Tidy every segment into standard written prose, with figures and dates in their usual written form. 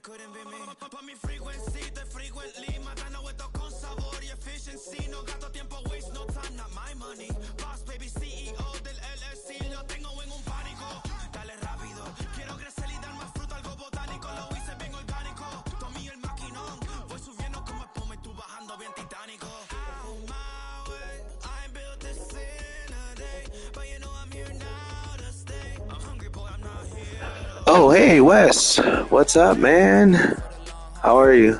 couldn't be me. Pa' mi frequency, estoy frequently matando esto con sabor y efficiency. No gasto tiempo, waste no time, not my money. Boss baby, CEO del LLC, lo tengo en un pánico. Dale rápido, quiero crecer y dar más fruto, algo botánico. Lo hice bien orgánico, Tommy el maquinón. Voy subiendo como espuma y tú bajando bien titánico. Out my way, I ain't built this in a day, but you know I'm here now to stay. I'm hungry, boy, I'm not here. Oh, hey, Wes. What's up, man? How are you?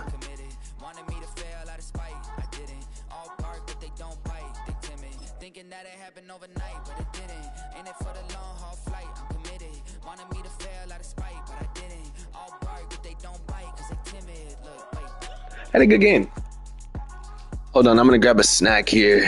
Had a good game. Hold on, I'm gonna grab a snack here.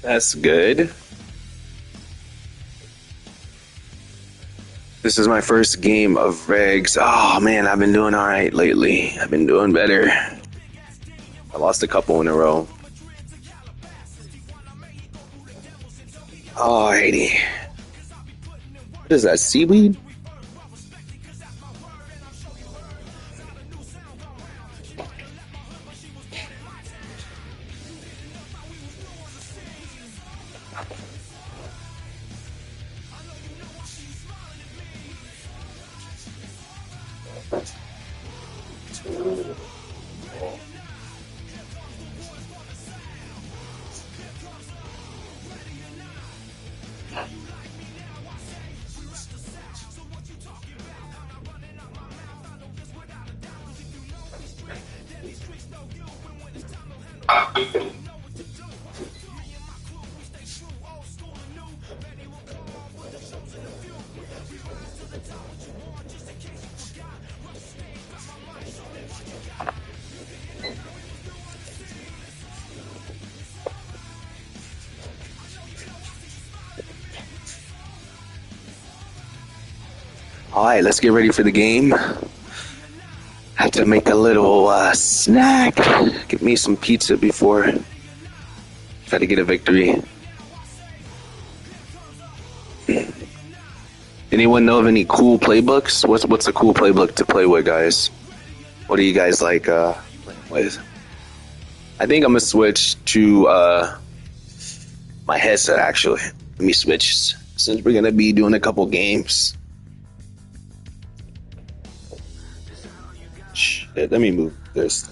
That's good. This is my first game of regs. Oh man, I've been doing all right lately. I've been doing better. I lost a couple in a row. Alrighty. What is that, seaweed? Alright, let's get ready for the game. Have to make a little snack. Get me some pizza before try to get a victory. Anyone know of any cool playbooks? What's a cool playbook to play with, guys? What do you guys like playing with? I think I'm gonna switch to my headset actually. Let me switch since we're gonna be doing a couple games. Shit, let me move this.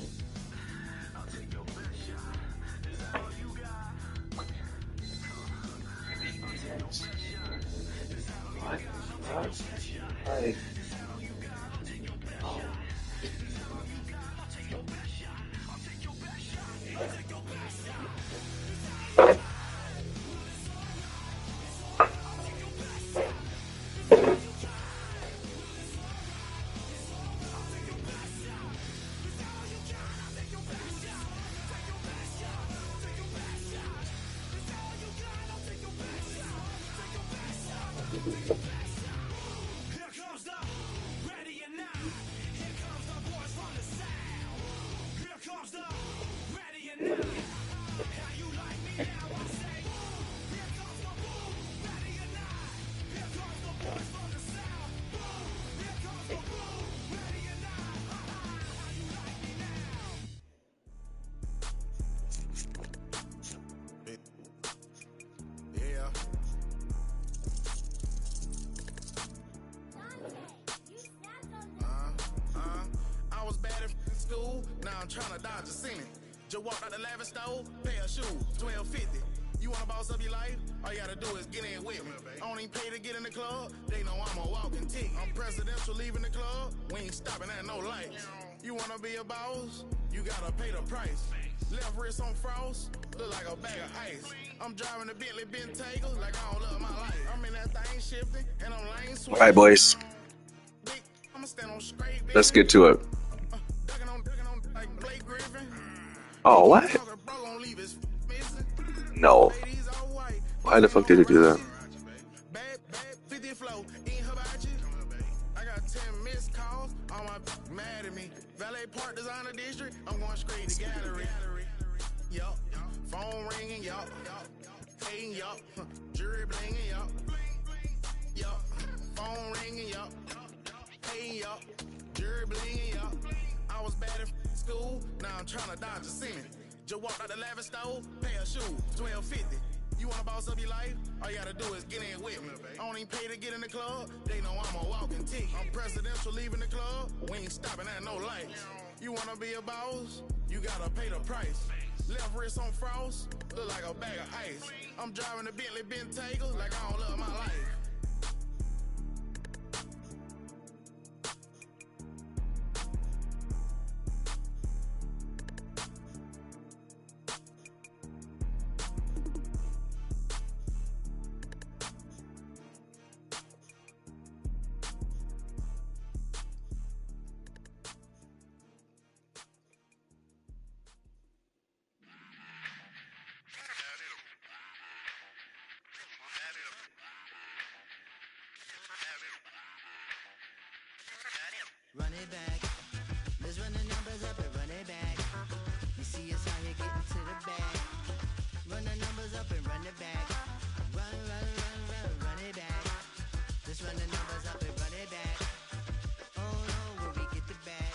Now I'm trying to dodge a sinning. Just walked out the lavish store, pair of shoes, $12.50. You wanna boss up your life? All you gotta do is get in with me. I don't even pay to get in the club. They know I'm a walking tick. I'm presidential leaving the club. We ain't stopping at no lights. You wanna be a boss? You gotta pay the price. Left wrist on frost, look like a bag of ice. I'm driving a Bentley Bentayga like I don't love my life. I'm in that thing shifting and I'm lane switching. All right, boys. Let's get to it. Oh, what? No. Why the fuck did it do that? I got 10 missed calls on my mad at me. Valet Park Designer District, I'm going straight to gallery. Yup. yup, hating, yup, jury blinging, yup, yup, phone ringing, yup, hating, yup, jury blinging, yup. I was bad in school, now I'm trying to dodge a semen. Just walked out the lavish stove, pay a shoe, $12.50. You wanna boss up your life? All you gotta do is get in with me. I don't even pay to get in the club. They know I'm a walking tick. I'm presidential leaving the club. We ain't stopping at no lights. You wanna be a boss? You gotta pay the price. Left wrist on frost, look like a bag of ice. I'm driving a Bentley Bentayga like I don't love my life. Run it back. Let's run the numbers up and run it back. You see us out here getting to the bag. Run the numbers up and run it back. Run it back. Let's run the numbers up and run it back. Oh no, will we get the bag?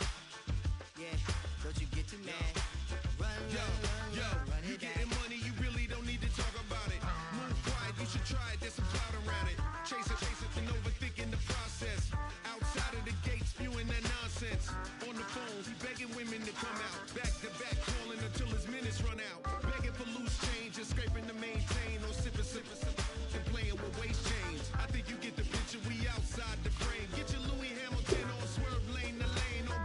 Yeah, don't you get too mad. Run it back. You getting money, you really don't need to talk about it. Move quiet, you should try it, there's some clout around it. Chase it, and overthinking the process. Outside of the gates, spewing that nonsense. On the phone, he begging women to come out. Back to back, calling until his minutes run out. Begging for loose change and scraping to maintain. Or sipping, and playing with waist chains. I think you get the picture, we outside the frame. Get your Louis Hamilton on swerve lane to lane. On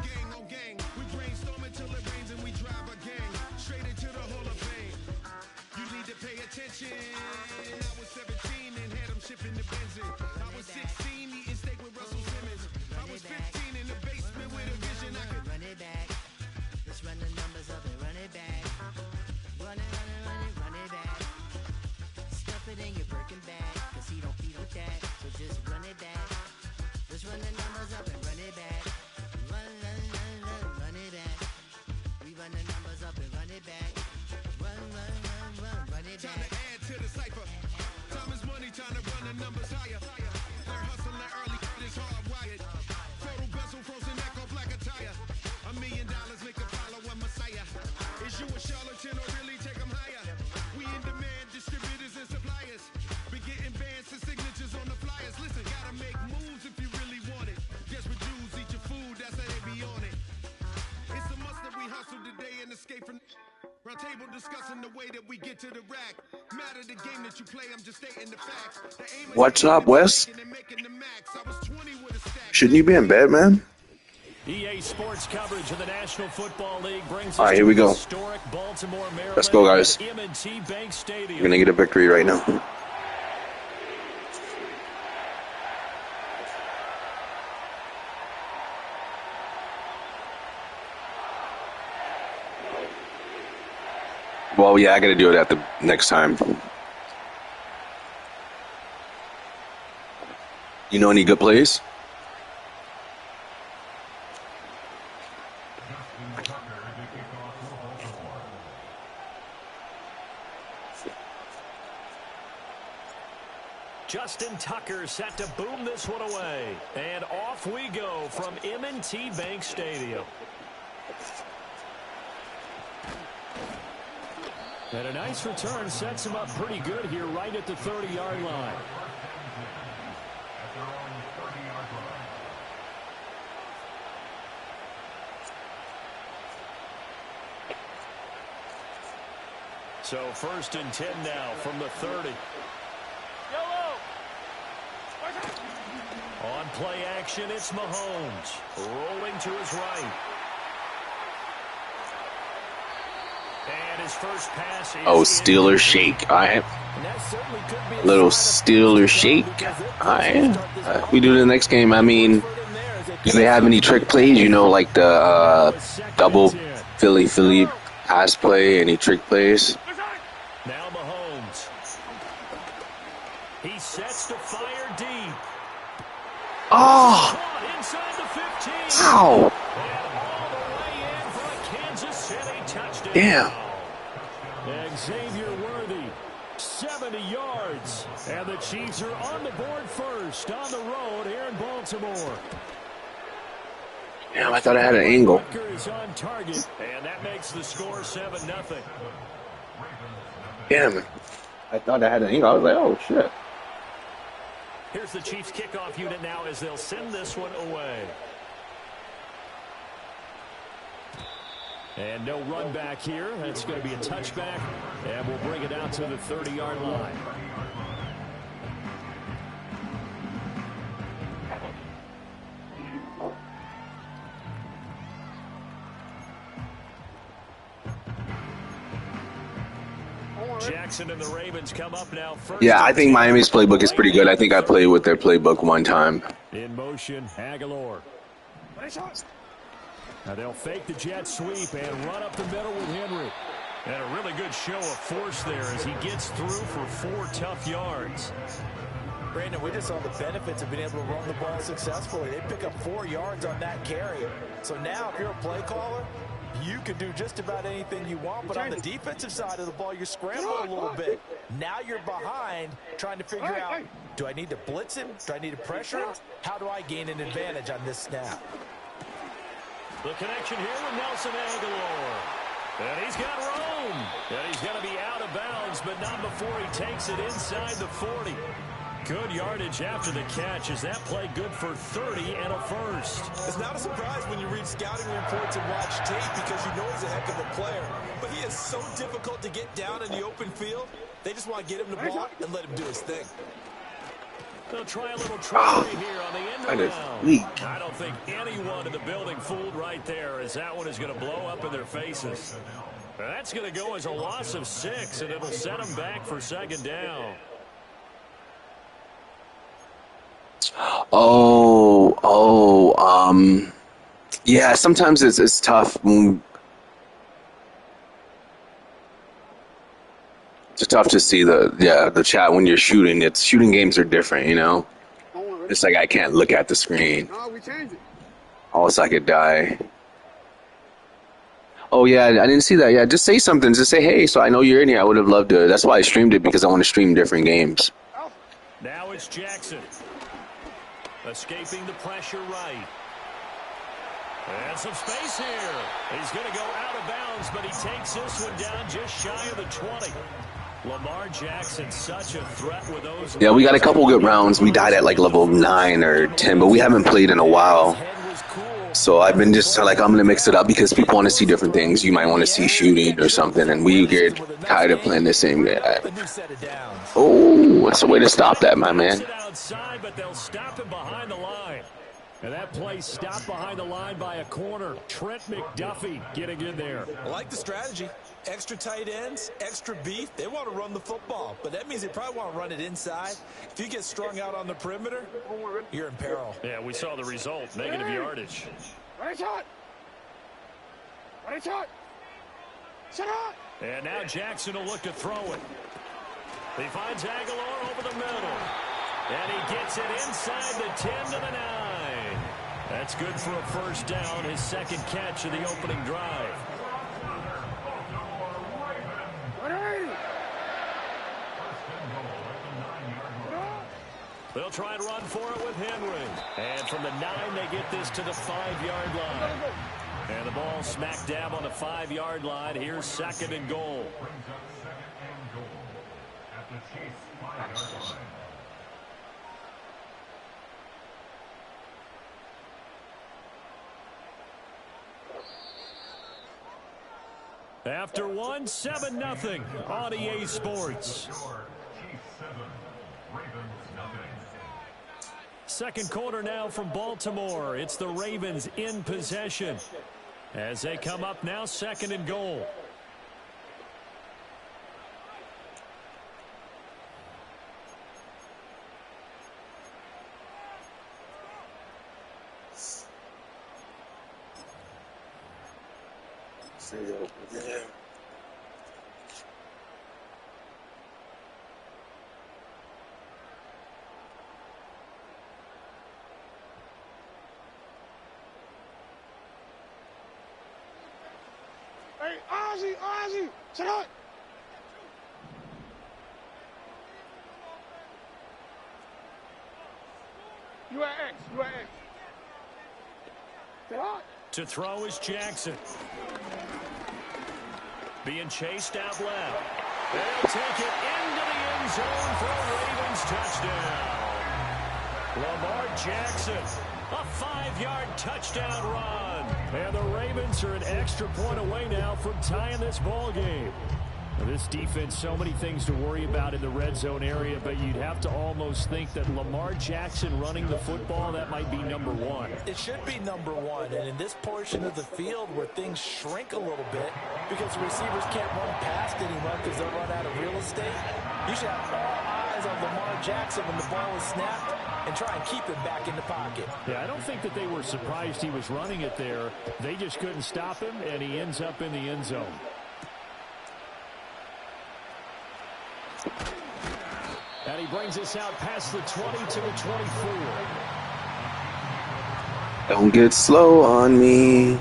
gang. We brainstorm until it rains and we drive a gang. Straight into the Hall of Fame. You need to pay attention. I was 17 and had him shipping the benzin. I was 16 eating steak with Russell Simmons. I was 15 in the basement with a vision. I could run it back. Let's run the numbers up and run it back. Run it back. Stuff it in your Birkin bag, cause he don't eat with that. So just run it back. Let's run the numbers up and run it back. Run it back. We run the numbers up and run it back. Run it time back. to add to the cipher. Time is money, time to run the numbers higher. They're hustling early, it's hardwired. Total bezel, frozen neck on black attire. $1 million make a follow a messiah. Is you a charlatan or really take them higher? We in demand, distributors and suppliers. Be getting bands and signatures on the flyers. Listen, gotta make moves if you really want it. Guess what Jews eat your food, that's how they be on it. It's a must that we hustle today and escape from round table discussing the way that we get to the rack. Matter the game that you play, I'm just stating the facts. The aim is What's up, Wes? making the max. I was 20 with a stack. Shouldn't you be in bed, man? EA Sports coverage of the National Football League brings us All right, here we go. historic Baltimore, Maryland. Let's go, guys. M&T Bank Stadium. We're gonna get a victory right now. Well, yeah, I gotta do it at the next time. You know any good plays? Justin Tucker set to boom this one away. And off we go from M&T Bank Stadium. And a nice return sets him up pretty good here right at the 30-yard line. So 1st and 10 now from the 30. On play action, it's Mahomes. Rolling to his right. And his first pass is Oh, Steelers shake. All right. Little Steelers shake. All right. We do the next game. I mean, do they have any trick plays? You know, like the double Philly pass play. Any trick plays? Now Mahomes. He sets to fire deep. Oh! Inside the 15. Ow! And all the way in for a Kansas City touchdown. Damn. Xavier Worthy, 70 yards. And the Chiefs are on the board first on the road here in Baltimore. Damn, I thought I had an angle. Is on target, and that makes the score 7-0. Damn, I thought I had an angle. I was like, oh, shit. Here's the Chiefs kickoff unit now as they'll send this one away. And no run back here. That's going to be a touchback, and we'll bring it out to the 30-yard line. Jackson and the Ravens come up now first. Yeah, I think Miami's playbook is pretty good. I think I played with their playbook one time. In motion, Aguilar. Now they'll fake the jet sweep and run up the middle with Henry. And a really good show of force there as he gets through for 4 tough yards. Brandon, we just saw the benefits of being able to run the ball successfully. They pick up 4 yards on that carry. So now if you're a play caller, you can do just about anything you want, but on the defensive side of the ball, you're scrambling a little bit. Now you're behind trying to figure out, do I need to blitz him? Do I need to pressure him? How do I gain an advantage on this snap? The connection here with Nelson Aguilar. And he's got room. And he's going to be out of bounds, but not before he takes it inside the 40. Good yardage after the catch. Is that play good for 30 and a first? It's not a surprise when you read scouting reports and watch tape because you know he's a heck of a player. But he is so difficult to get down in the open field. They just want to get him the ball and let him do his thing. They'll try a little trickery here on the end That is around. weak. I don't think anyone in the building fooled right there, as that one is going to blow up in their faces. That's going to go as a loss of 6, and it'll set them back for second down. Yeah, sometimes it's tough. It's tough to see the chat when you're shooting. Shooting games are different, you know. It's like I can't look at the screen. Or else I could die. Oh yeah, I didn't see that. Yeah, just say something. Just say hey, so I know you're in here. I would have loved to. That's why I streamed it, because I want to stream different games. Now it's Jackson. Escaping the pressure right. And some space here. He's going to go out of bounds, but he takes this one down just shy of the 20. Lamar Jackson, such a threat with those. Yeah, we got a couple good rounds. We died at like level 9 or 10, but we haven't played in a while. So I've been just like, I'm going to mix it up because people want to see different things. You might want to see shooting or something, and we get tired of playing the same game. Oh, that's a way to stop that, my man. Outside, but they'll stop him behind the line. And that play stopped behind the line by a corner. Trent McDuffie getting in there. I like the strategy. Extra tight ends, extra beef. They want to run the football, but that means they probably want to run it inside. If you get strung out on the perimeter, you're in peril. Yeah, we saw the result. Negative yardage. And now Jackson will look to throw it. He finds Aguilar over the middle. And he gets it inside the 10 to the 9. That's good for a first down, his second catch of the opening drive. They'll try and run for it with Henry. And from the 9, they get this to the 5-yard line. And the ball smack dab on the 5-yard line. Here's second and goal. After 1, 7-0 on EA Sports. Second quarter now from Baltimore. It's the Ravens in possession as they come up now, second and goal. Ozzy, check out. You at X. You at X. What? To throw is Jackson. Being chased out left. They'll take it into the end zone for a Ravens touchdown. Lamar Jackson, a 5-yard touchdown run. And the Ravens are an extra point away now from tying this ball game. This defense, so many things to worry about in the red zone area, but you'd have to almost think that Lamar Jackson running the football, that might be number one. It should be number one, and in this portion of the field where things shrink a little bit because the receivers can't run past anyone because they'll run out of real estate, you should have all eyes on Lamar Jackson when the ball is snapped and try and keep him back in the pocket. Yeah, I don't think that they were surprised he was running it there. They just couldn't stop him, and he ends up in the end zone. And he brings us out past the 20 to the 24. Don't get slow on me.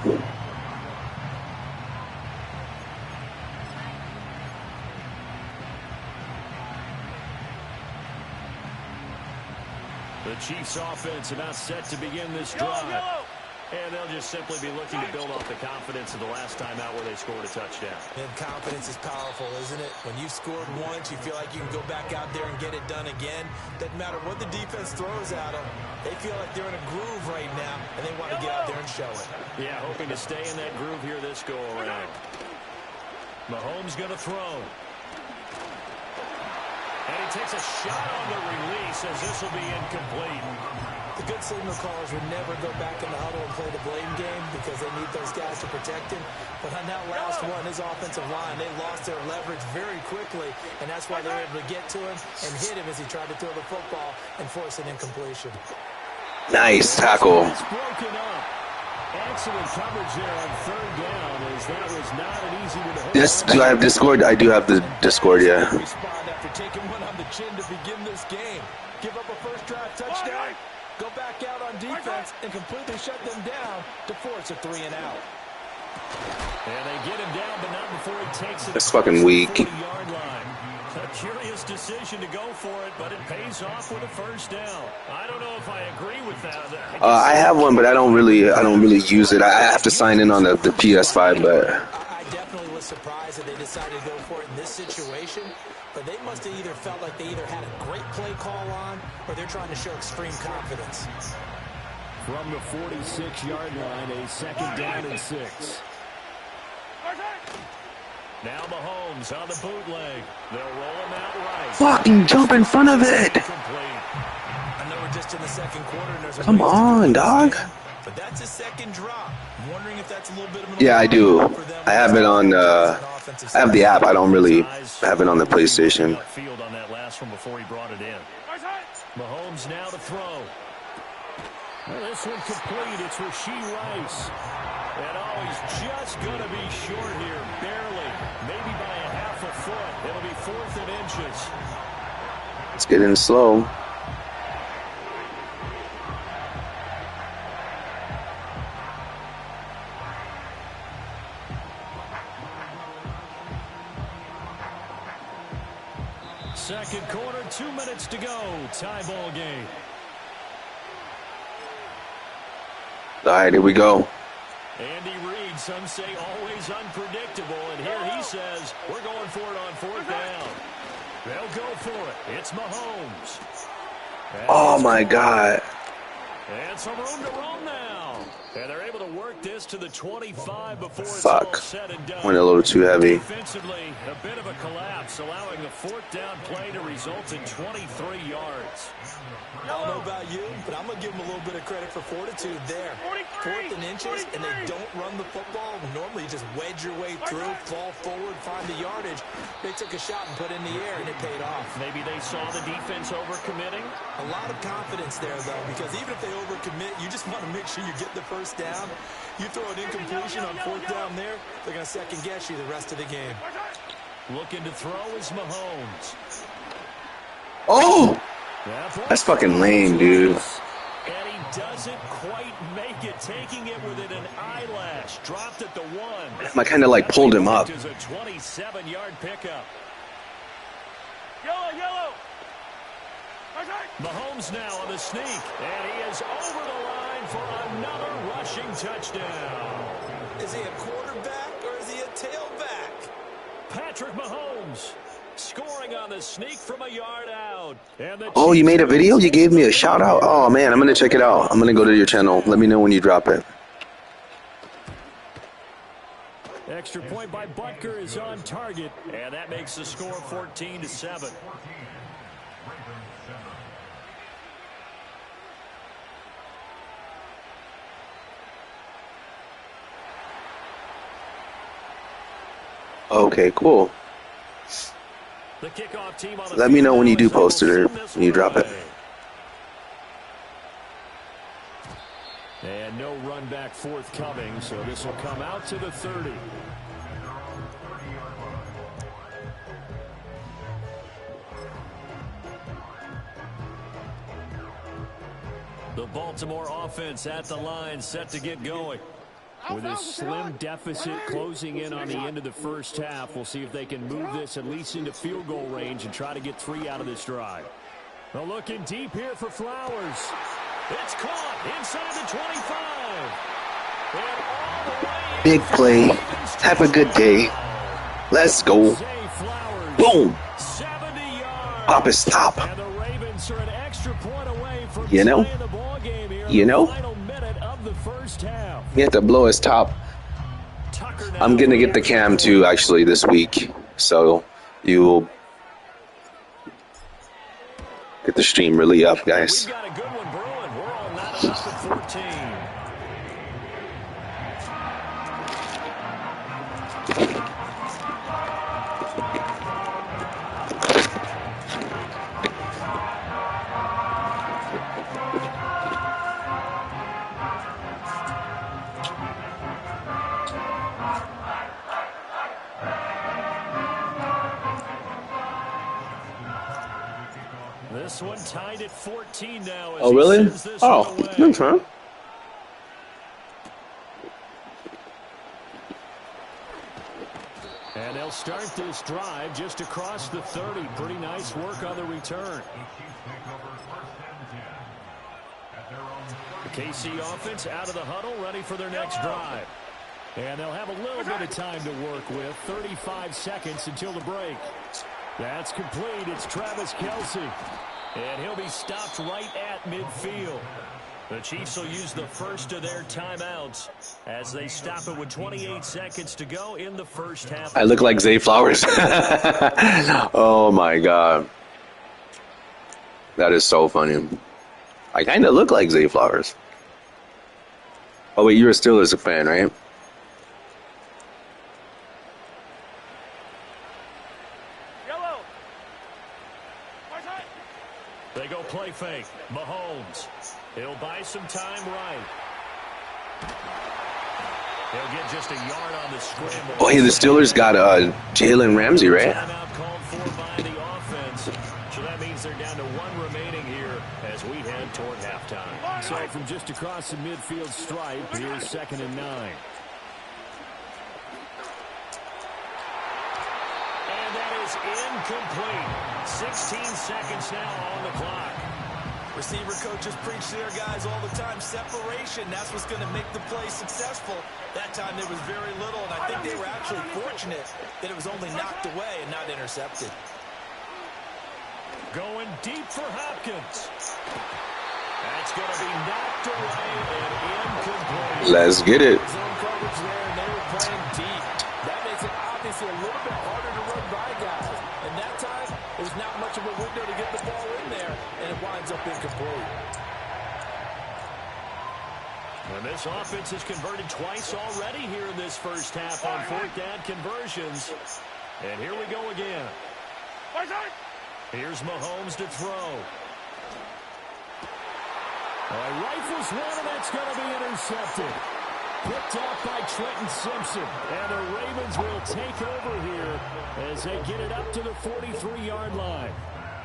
The Chiefs offense about set to begin this drive. And they'll just simply be looking to build off the confidence of the last time out where they scored a touchdown. And confidence is powerful, isn't it? When you've scored once, you feel like you can go back out there and get it done again. Doesn't matter what the defense throws at them. They feel like they're in a groove right now, and they want to get out there and show it. Yeah, hoping to stay in that groove here this go-around. Mahomes going to throw. And he takes a shot on the release as this will be incomplete. The good signal callers would never go back in the huddle and play the blame game because they need those guys to protect him. But on that last one, his offensive line, they lost their leverage very quickly, and that's why they were able to get to him and hit him as he tried to throw the football and force an incompletion. Nice tackle. It's broken up. Excellent coverage there on third down, as that was not an easy one to hold. Yes, do I have Discord? I do have the Discord, yeah. Respond after taking one on the chin to begin this game. Give up a first drive touchdown. Go back out on defense and completely shut them down to force a 3 and out. And they get him down, but not before he takes it. That's fucking weak. 40-yard line. A curious decision to go for it, but it pays off with a first down. I don't know if I agree with that. I have one, but I don't really use it. I have to sign in on the PS5, but I definitely was surprised that they decided to go for it in this situation. But they must have either felt like they either had a great play call on or they're trying to show extreme confidence. From the 46-yard line, a second down and 6. Now Mahomes on the bootleg. They'll roll him out right. fucking jump in front of it. I know we're just in the second quarter. And there's a Come on, dog. But that's a second drop. I'm wondering if that's a little bit of an Yeah, I do. I have it on. I have the app. I don't really have it on the PlayStation. Field on that last one before he brought it in. Mahomes now to throw. Well, this one complete. It's Rashee Rice. And he's just going to be short here, barely, maybe by a half a foot. It'll be 4th and inches. It's getting slow. Second quarter, 2 minutes to go. Tie ball game. All right, here we go. Andy Reid, some say always unpredictable, and here he says we're going for it on 4th down. They'll go for it. It's Mahomes. Oh my God. And some room to roam now. And they're able to work this to the 25 before it's Fuck. all said and done. Went a little too heavy. Defensively, a bit of a collapse, allowing the 4th down play to result in 23 yards. I don't know about you, but I'm going to give them a little bit of credit for fortitude there. 4th and inches, and they don't run the football. Normally, you just wedge your way through, fall forward, find the yardage. They took a shot and put it in the air, and it paid off. Maybe they saw the defense overcommitting. A lot of confidence there, though, because even if they overcommit, you just want to make sure you get the first down. You throw an incompletion on 4th down there, they're going to second-guess you the rest of the game. Looking to throw is Mahomes. Oh! That's fucking lame, dude. And he doesn't quite make it, taking it within an eyelash. Dropped at the 1. I kind of like pulled him up. Is a 27-yard pickup. Yellow, yellow. Mahomes now on the sneak, and he is over the line for another rushing touchdown. Is he a quarterback or is he a tailback? Patrick Mahomes scoring on the sneak from a yard out. Oh, you made a video? You gave me a shout out? Oh, man, I'm going to check it out. I'm going to go to your channel. Let me know when you drop it. Extra point by Butker is on target, and that makes the score 14-7. Okay, cool. The kickoff team on the Let me know when you do post it or when you drop it. And no run back forthcoming, so this will come out to the 30. The Baltimore offense at the line, set to get going. With a slim deficit closing in on the end of the first half, we'll see if they can move this at least into field goal range and try to get 3 out of this drive. They're looking deep here for Flowers. It's caught inside the 25. Big play. Have a good day. Let's go. Boom. Pop his top. You know? You know? He had to blow his top. I'm going to get the cam too, actually, this week. So you will get the stream really up, guys. We've got a good one brewing. We're all knotted up at 14. This one tied at 14 now. Oh, really? Oh, that's fine. And they'll start this drive just across the 30. Pretty nice work on the return. The KC offense out of the huddle, ready for their next drive. And they'll have a little bit of time to work with. 35 seconds until the break. That's complete. It's Travis Kelce. And he'll be stopped right at midfield. The Chiefs will use the first of their timeouts as they stop it with 28 seconds to go in the first half. I look like Zay Flowers. Oh, my God. That is so funny. I kind of look like Zay Flowers. Oh, wait, you're a Steelers fan, right? They go play fake. Mahomes. He'll buy some time right. He'll get just a yard on the scramble. Oh, hey, the Steelers got Jalen Ramsey, right? Timeout called for by the offense. So that means they're down to 1 remaining here as we head toward halftime. So from just across the midfield stripe, here's 2nd and 9. And that is incomplete. 16 seconds now on the clock. Receiver coaches preach to their guys all the time. Separation, that's what's going to make the play successful. That time there was very little, and I think they were actually fortunate that it was only knocked away and not intercepted. Going deep for Hopkins. That's going to be knocked away and incomplete. Let's get it. Zone coverage there, and they were playing deep. That makes it obviously a little bit harder to run by guys. And that time, there's not much of a window to get the ball in there, and it winds up incomplete. And this offense has converted twice already here in this first half on 4th down conversions. And here we go again. Here's Mahomes to throw. Rifles one, and that's going to be intercepted. Picked off by Trenton Simpson. And the Ravens will take over here as they get it up to the 43-yard line.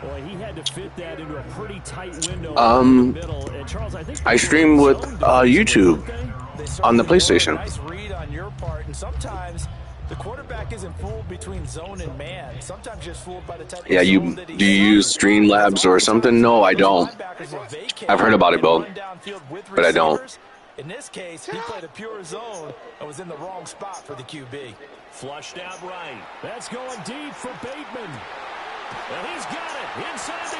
Boy, he had to fit that into a pretty tight window in the middle. And Charles, I stream with YouTube on the PlayStation. Nice read on your part, and sometimes The quarterback isn't fooled between zone and man. Sometimes just fooled by the type Yeah, of you zone that he's do you in. use Streamlabs or something? No, I don't. I've heard about it, Bill, but I don't. In this case, he played a pure zone and was in the wrong spot for the QB. Flushed out right. That's going deep for Bateman. And he's got it inside the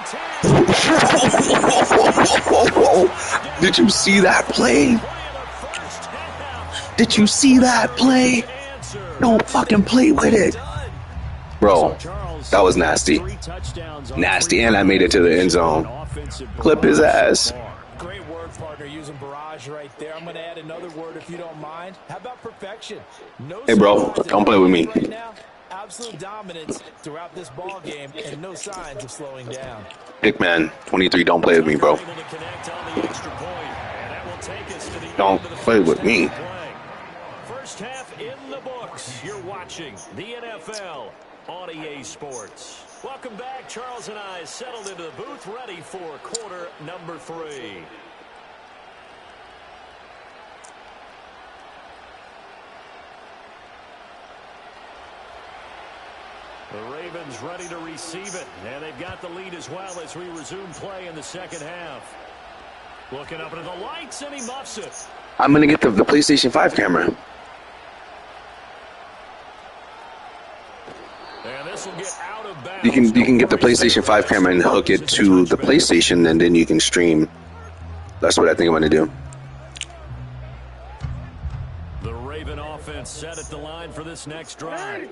10. Did you see that play? Did you see that play? Don't fucking play with it. Bro, that was nasty. Nasty, and I made it to the end zone. Clip his ass. Great word, partner, using barrage right there. I'm going to add another word if you don't mind. How about perfection? No, hey, bro, don't play with me. Right now, absolute dominance throughout this ball game and no signs of slowing down. Dickman, 23, don't play with me, bro. Don't play with me. First half in the books. You're watching the NFL on EA Sports. Welcome back. Charles and I settled into the booth, ready for quarter number 3. The Ravens ready to receive it, and they've got the lead as well as we resume play in the second half. Looking up into the lights, and he muffs it. I'm going to get the PlayStation 5 camera. And this will get out of bounds. You can get the PlayStation 5 camera and hook it to the PlayStation, and then you can stream. That's what I think I'm going to do. The Raven offense set at the line for this next drive.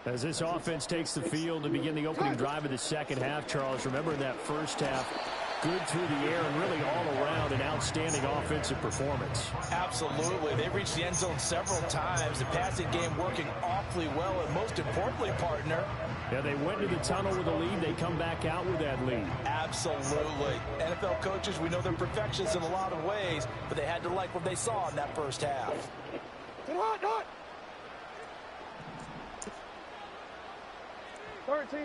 As this offense takes the field to begin the opening drive of the second half, Charles, remember in that first half, good through the air and really all around an outstanding offensive performance. Absolutely. They reached the end zone several times. The passing game working awfully well, and most importantly, partner. Yeah, they went into the tunnel with a lead. They come back out with that lead. Absolutely. NFL coaches, we know they're perfectionists in a lot of ways, but they had to like what they saw in that first half. Get on, go on. 13.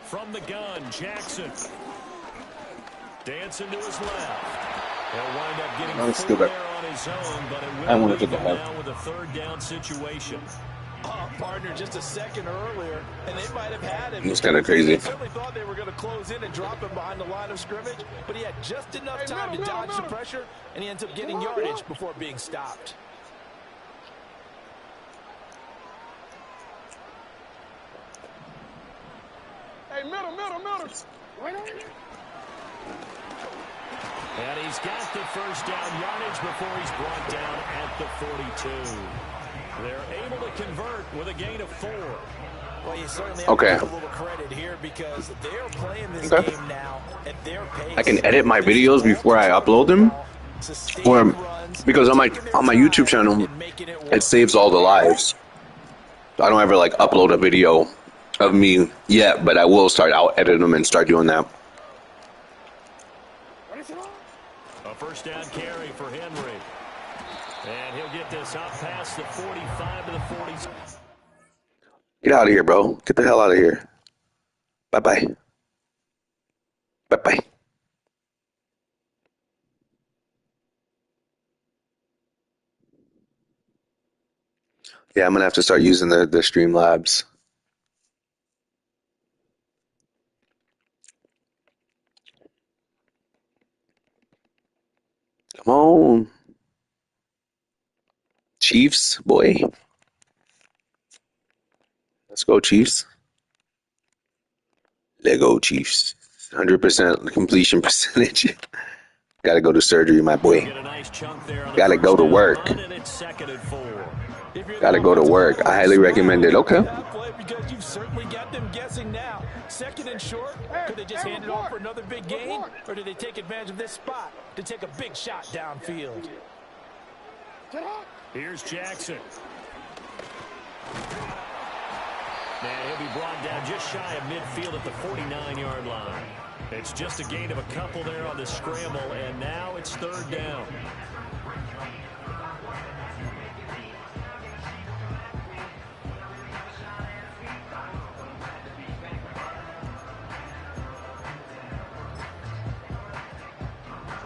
From the gun, Jackson. Dancing to his left. He'll wind up getting full there on his own, but it will leave him now with a third down situation. Partner, just a second earlier, and they might have had him. It's kind of crazy. They certainly thought they were going to close in and drop him behind the line of scrimmage, but he had just enough time to dodge the pressure, and he ends up getting yardage before being stopped. Hey, middle. Right on. And he's got the first down yardage before he's brought down at the 42. They're able to convert with a gain of 4. Well, you certainly have to give a little credit here because they're playing this game now at their pace. I can edit my videos before I upload them, or because on my YouTube channel it saves all the lives. I don't ever like upload a video of me yet, but I will start out editing them and start doing that. A first down carry for Henry. And he'll get this up past the 45 to the 40s. Get out of here, bro. Get the hell out of here. Bye-bye. Bye-bye. Yeah, I'm going to have to start using the Streamlabs. Come on. Chiefs, boy. Let's go, Chiefs. Lego Chiefs. 100% completion percentage. Gotta go to surgery, my boy. Gotta go to work. Gotta go to work. I highly recommend it. Okay. Because you've certainly got them guessing now. Second and short. Could they just hand it off for another big gain? Or do they take advantage of this spot to take a big shot downfield? Here's Jackson. And he'll be brought down just shy of midfield at the 49-yard line. It's just a gain of a couple there on the scramble, and now it's third down.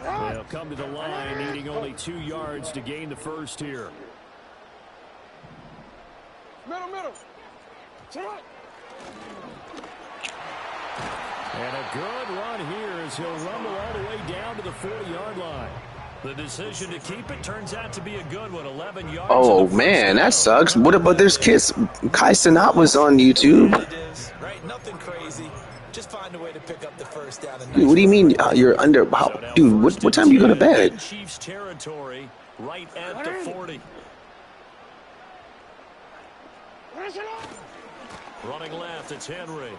They'll come to the line, needing only 2 yards to gain the first here. Middle. And a good run here as he'll rumble all the way down to the 40-yard line. The decision to keep it turns out to be a good one. 11 yards. Oh man, that sucks. What about there's kids? Kai Cenat was on YouTube. Right, nothing crazy. Just find a way to pick up the first down. Dude, what do you mean you're under? Dude, what time do you go to bed? Chiefs territory, right at the 40. Running left, it's Henry.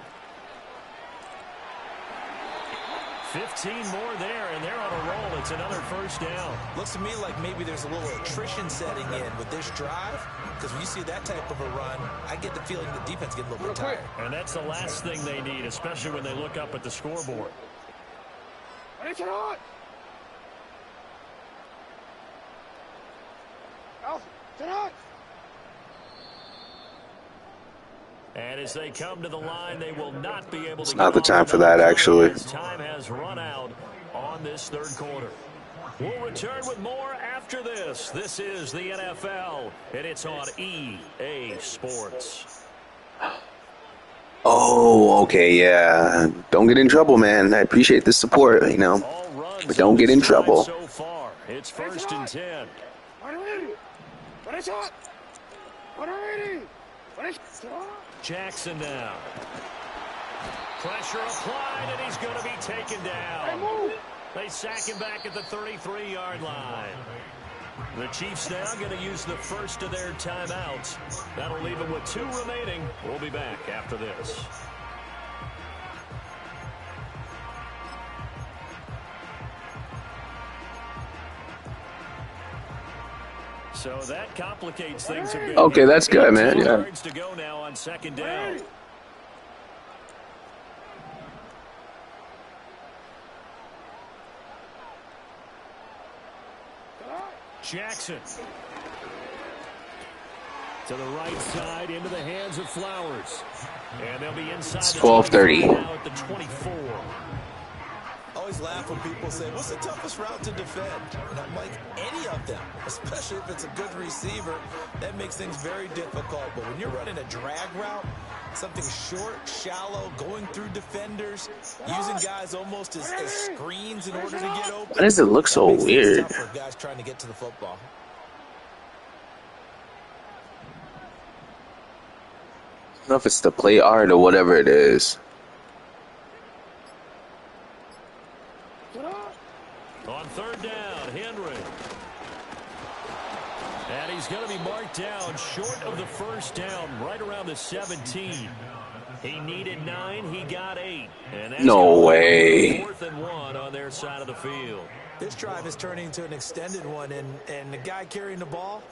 15 more there, and they're on a roll. It's another first down. Looks to me like maybe there's a little attrition setting in with this drive, because when you see that type of a run, I get the feeling the defense gets a little bit tired. And that's the last thing they need, especially when they look up at the scoreboard. And as they come to the line, they will not be able to. It's not the time for that, actually. Time has run out on this third quarter. We'll return with more after this. This is the NFL, and it's on EA Sports. Oh, okay, yeah. Don't get in trouble, man. I appreciate the support, you know, but don't get in trouble. So far, it's 1st and 10. Jackson now. Pressure applied, and he's going to be taken down. They sack him back at the 33-yard line. The Chiefs now going to use the first of their timeouts. That'll leave them with 2 remaining. We'll be back after this. So that complicates things a bit. Okay, that's good, man. Yeah. Yards to go now on 2nd down. Jackson. To the right side, into the hands of Flowers. And they'll be inside. It's 12:30. Now at the 24. Always laugh when people say, what's the toughest route to defend? And I'm like, any of them, especially if it's a good receiver. That makes things very difficult. But when you're running a drag route, something short, shallow, going through defenders, using guys almost as screens in order to get open. Why does it look so weird? For guys trying to get to the football. I don't know if it's the play art or whatever it is. On 3rd down, Henry. And he's going to be marked down short of the first down, right around the 17. He needed 9, he got 8. And that's No way. 4th and 1 on their side of the field. This drive is turning into an extended one, and the guy carrying the ball,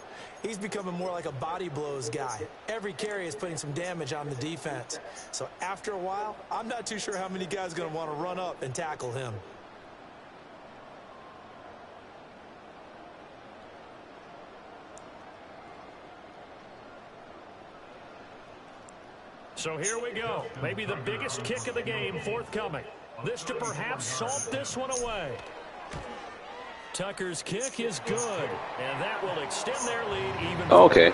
he's becoming more like a body blows guy. Every carry is putting some damage on the defense. So after a while, I'm not too sure how many guys are going to want to run up and tackle him. So here we go. Maybe the biggest kick of the game forthcoming. This to perhaps salt this one away. Tucker's kick is good, and that will extend their lead even further. Okay.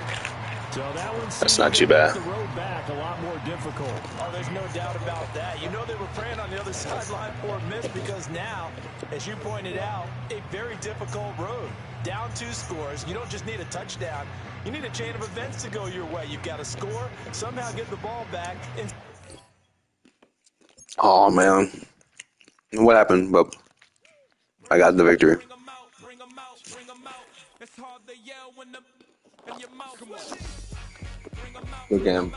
So that one That's not too bad. The road back a lot more difficult. Oh, there's no doubt about that. You know they were praying on the other sideline for a miss because now, as you pointed out, a very difficult road. Down 2 scores. You don't just need a touchdown. You need a chain of events to go your way. You've got to score, somehow get the ball back. And Oh man, what happened? But I got the victory. Good game.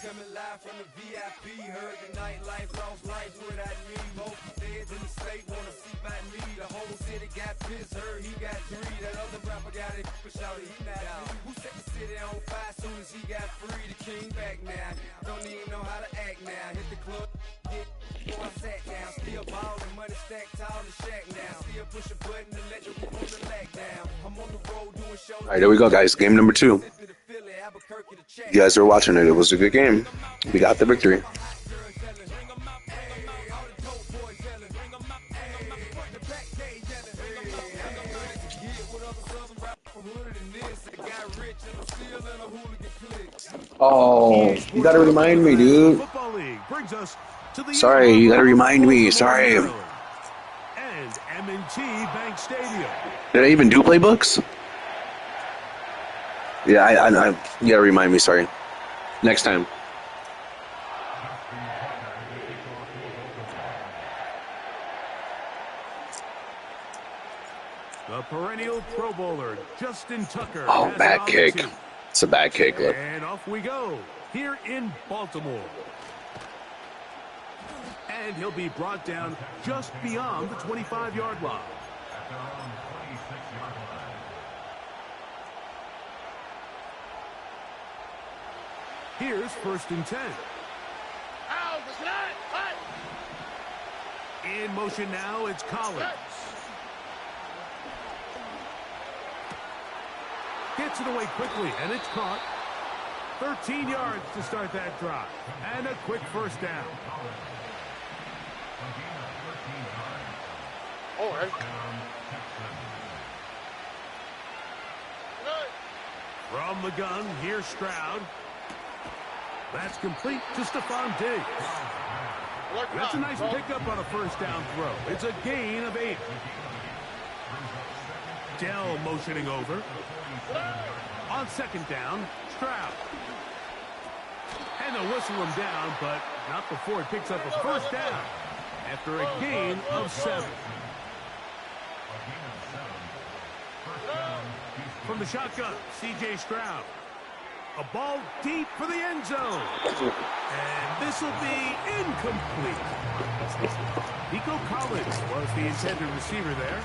Coming live from the VIP, heard the nightlife, lost life without me. Most feds in the state wanna see by me. The whole city got pissed, heard he got 3. That other rapper got it, but shouted he not me. Who set the city on fire soon as he got free? The king back now, don't even know how to act now. Hit the club, get before I sat down, still ballin'. money stacked tall in the shack now. Still push a button and let the roof on the lag down. I'm on the road doing shows. All right, there we go, guys. Game number 2. You guys are watching it. It was a good game. We got the victory. Oh, you gotta remind me, dude. Sorry, you gotta remind me. Sorry. And M&T Bank Stadium. Did I even do playbooks? Yeah, I you gotta remind me. Sorry. Next time. The perennial Pro Bowler, Justin Tucker. Oh, has bad it on kick. the tee. It's a bad kick. Look. And off we go, here in Baltimore. And he'll be brought down just beyond the 25-yard line. Here's 1st and 10. In motion now, it's Collins. Gets it away quickly, and it's caught. 13 yards to start that drive. And a quick 1st down. All right. From the gun, here's Stroud. That's complete to Stephon Diggs. That's a nice pickup on a 1st down throw. It's a gain of 8. Dell motioning over. On 2nd down, Stroud. And they'll whistle him down, but not before he picks up a 1st down after a gain of 7. From the shotgun, C.J. Stroud. A ball deep for the end zone. And this will be incomplete. Nico Collins was the intended receiver there.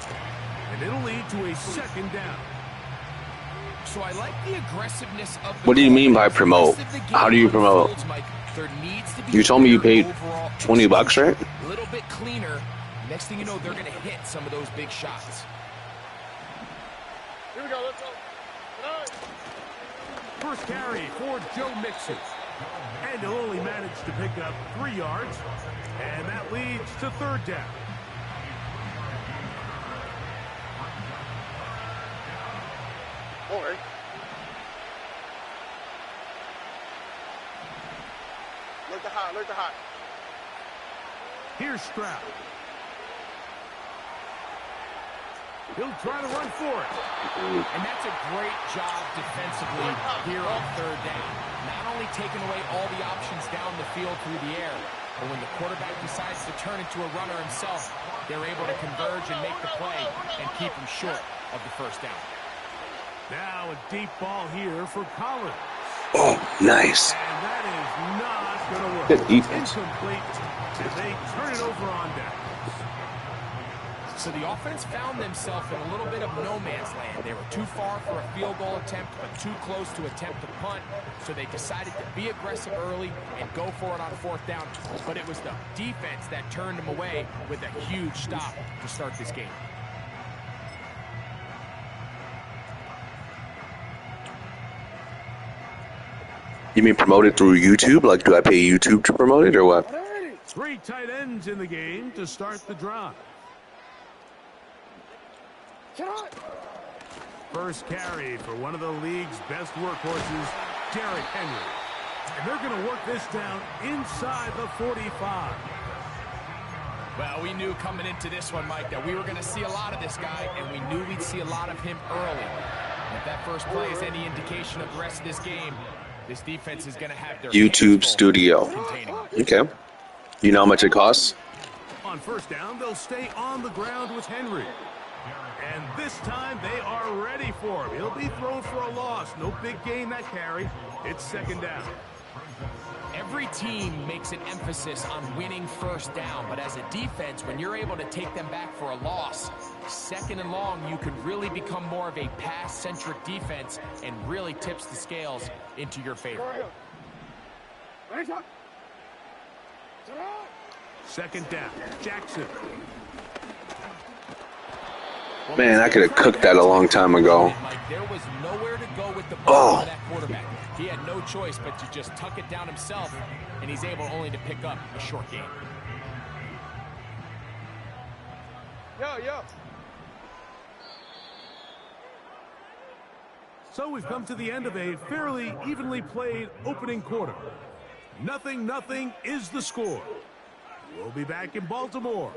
And it'll lead to a 2nd down. So I like the aggressiveness of the What do you mean by promote? How do you promote? You told me you paid $20, right? A little bit cleaner. Next thing you know, they're going to hit some of those big shots. Here we go. Let's go. First carry for Joe Mixon. And he'll only manage to pick up 3 yards. And that leads to 3rd down. All right. Look the hot. Look the hot. Here's Stroud. He'll try to run for it. And that's a great job defensively here on 3rd down. Not only taking away all the options down the field through the air, but when the quarterback decides to turn into a runner himself, they're able to converge and make the play and keep him short of the 1st down. Now a deep ball here for Collins. Oh, nice. And that is not going to work. Good defense. Incomplete. And they turn it over on down. So the offense found themselves in a little bit of no man's land. They were too far for a field goal attempt, but too close to attempt to punt. So they decided to be aggressive early and go for it on 4th down. But it was the defense that turned them away with a huge stop to start this game. You mean promoted through YouTube? Like, do I pay YouTube to promote it or what? 3 tight ends in the game to start the drive. First carry for one of the league's best workhorses, Derrick Henry. And they're going to work this down inside the 45. Well, we knew coming into this one, Mike, that we were going to see a lot of this guy, and we knew we'd see a lot of him early. And if that first play is any indication of the rest of this game, this defense is going to have their YouTube Studio. Okay. You know how much it costs? On 1st down, they'll stay on the ground with Henry. And this time, they are ready for him. He'll be thrown for a loss. No big gain that carry. It's 2nd down. Every team makes an emphasis on winning 1st down, but as a defense, when you're able to take them back for a loss, 2nd and long, you can really become more of a pass-centric defense and really tips the scales into your favor. 2nd down, Jackson. Man, I could have cooked that a long time ago. There was nowhere to go with the ball Oh. for that quarterback. He had no choice but to just tuck it down himself, and he's able only to pick up a short gain. Yo. So we've come to the end of a fairly evenly played opening quarter. 0-0 is the score. We'll be back in Baltimore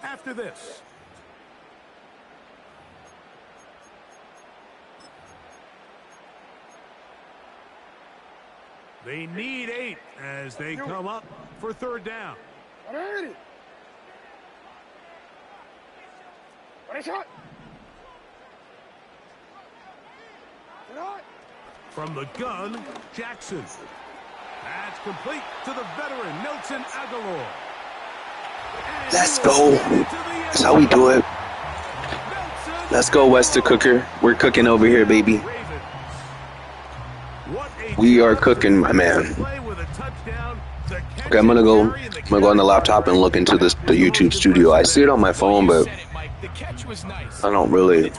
after this. They need 8 as they come up for third down. From the gun, Jackson. That's complete to the veteran, Nelson Aguilar. And Let's go. That's how we do it. Let's go, West the Cooker. We're cooking over here, baby. We are cooking, my man. Okay, I'm gonna go on the laptop and look into the YouTube studio. I see it on my phone, but I don't really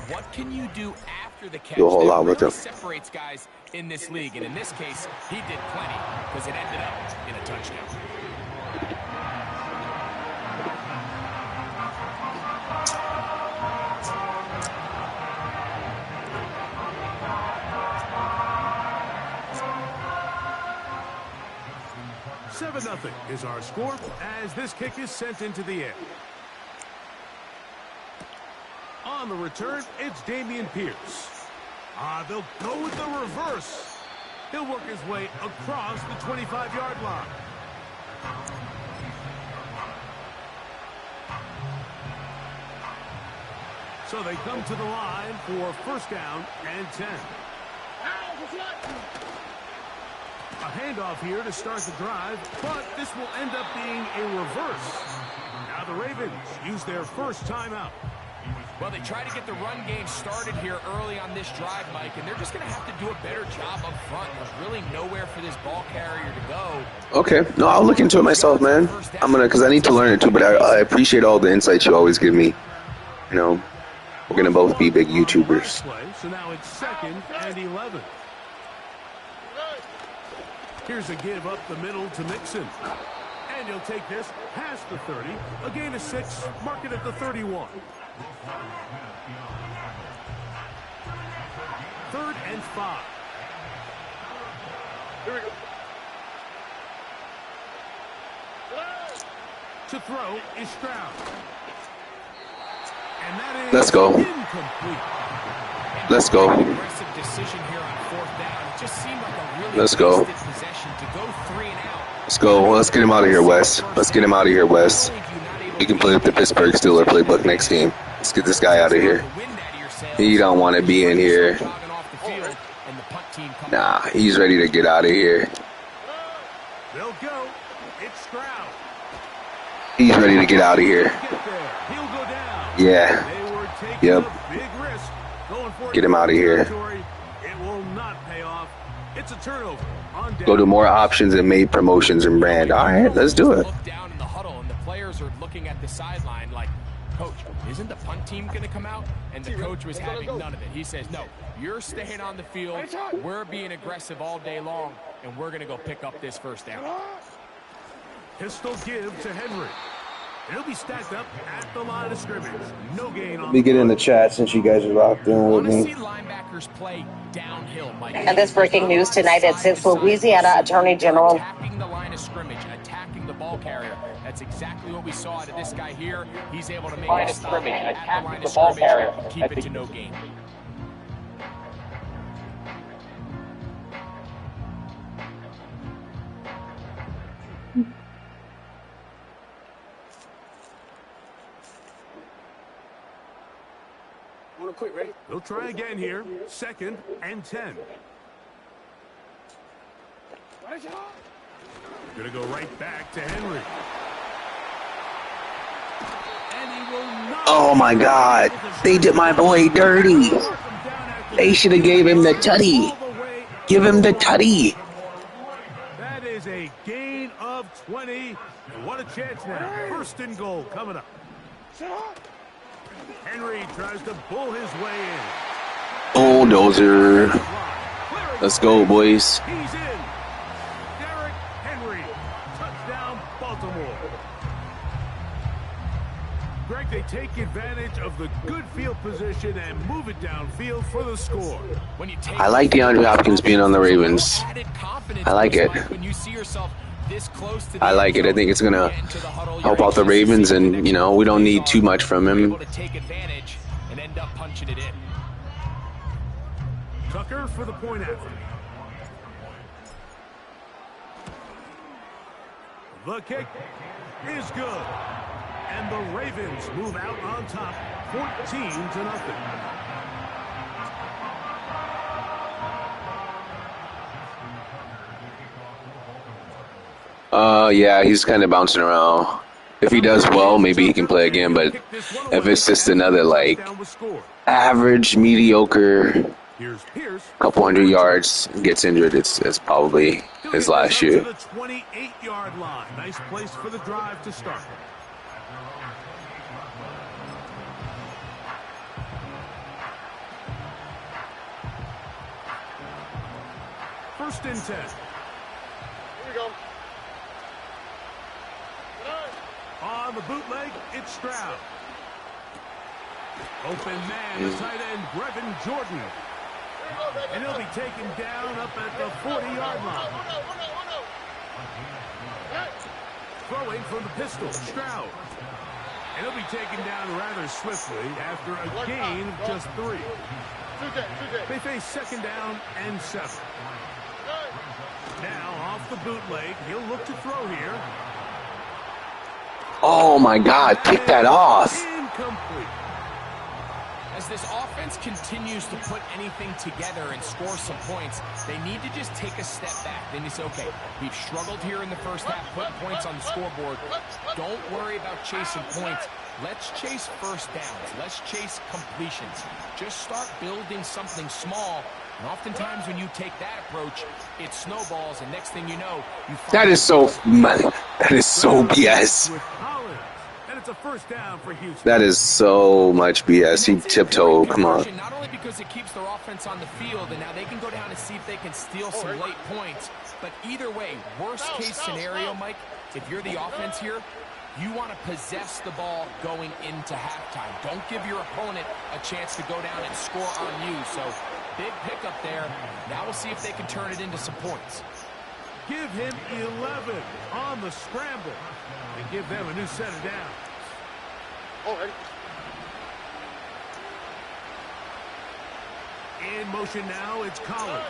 do a whole lot with it. Separates guys in this league, and in this case, he did plenty because it ended up in a touchdown. Nothing is our score as this kick is sent into the air. On the return, it's Dameon Pierce. They'll go with the reverse. He'll work his way across the 25-yard line. So they come to the line for first down and 10. A handoff here to start the drive, but this will end up being a reverse. Now the Ravens use their first timeout. Well, they try to get the run game started here early on this drive, Mike, and they're just going to have to do a better job up front. There's really nowhere for this ball carrier to go. Okay, no, I'll look into it myself, man. Because I need to learn it too, but I appreciate all the insights you always give me. You know, we're going to both be big YouTubers. So now it's 2nd and 11. Here's a give up the middle to Mixon. And he'll take this past the 30. A gain of 6, mark it at the 31. 3rd and 5. Here we go. To throw is Stroud. And that is Let's go. Incomplete. Let's go. Aggressive decision here on 4th down. It just seemed like a really Let's go. possession to go 3 and out. Let's go. Let's get him out of here, Wes. Let's get him out of here, Wes. He can play with the Pittsburgh Steelers playbook next game. Let's get this guy out of here. He don't want to be in here. Nah, he's ready to get out of here. They'll go. It's Stroud. He's ready to get out of here. He'll go down. Yeah. They were taking Yep. a big risk going for Get him out of here. territory. It will not pay off. It's a turnover. On Go to more options and made promotions and brand. All right, let's do it. Look down in the huddle, and the players are looking at the sideline like, Coach, isn't the punt team going to come out? And the coach was having none of it. He says, no, you're staying on the field. We're being aggressive all day long, and we're going to go pick up this first down. Pistol give to Henry. He'll be stacked up at the line of scrimmage. No gain on. Let me get in the chat since you guys are locked in with Want to me. see linebackers play downhill, Mike. And this breaking news tonight at 6, Louisiana Attorney General. Attacking the line of scrimmage, attacking the ball carrier. That's exactly what we saw out of this guy here. He's able to make a stop at the line of scrimmage and keep it to no gain. Quick, ready? They'll try again here. 2nd and 10. Gonna go right back to Henry. And he will not. Oh my God, they did my boy dirty. They should have gave him the tutty. Give him the tutty. That is a gain of 20. And what a chance now. 1st and goal coming up. Henry tries to bull his way in. Bulldozer. Let's go, boys. He's in. Derrick Henry. Touchdown, Baltimore. Greg, they take advantage of the good field position and move it downfield for the score. When you take I like DeAndre Hopkins being on the Ravens. I like it. When you see yourself this close to the I like it. I think it's going to help out the Ravens, and, you know, we don't need too much from him. Able to take advantage and end up punching it in. Tucker for the point after. The kick is good. And the Ravens move out on top, 14-0. Yeah, he's kind of bouncing around. If he does well, maybe he can play again, but if it's just another, like, average, mediocre, couple hundred yards, gets injured, it's probably his last year. The 28-yard line. Nice place for the drive to start. First and 10. Here we go. On the bootleg, it's Stroud. Open man, the tight end, Brevin Jordan. And he'll be taken down up at the 40-yard line. Throwing from the pistol, Stroud. And he'll be taken down rather swiftly after a gain of just 3. They face second down and 7. Now off the bootleg, he'll look to throw here. Oh my God, pick that off. Incomplete. As this offense continues to put anything together and score some points, they need to just take a step back. Then you say, okay, we've struggled here in the first half, putting points on the scoreboard. Don't worry about chasing points. Let's chase first downs. Let's chase completions. Just start building something small. And oftentimes when you take that approach, it snowballs, and next thing you know, you find That is so BS. And it's a first down for Houston. That is so much BS. He tiptoed. Come on. Not only because it keeps their offense on the field, and now they can go down and see if they can steal some late points. But either way, worst case scenario, Mike, if you're the offense here, you want to possess the ball going into halftime. Don't give your opponent a chance to go down and score on you. So big pickup there. Now we'll see if they can turn it into some points. Give him 11 on the scramble and give them a new set of downs. In motion now, it's Collins.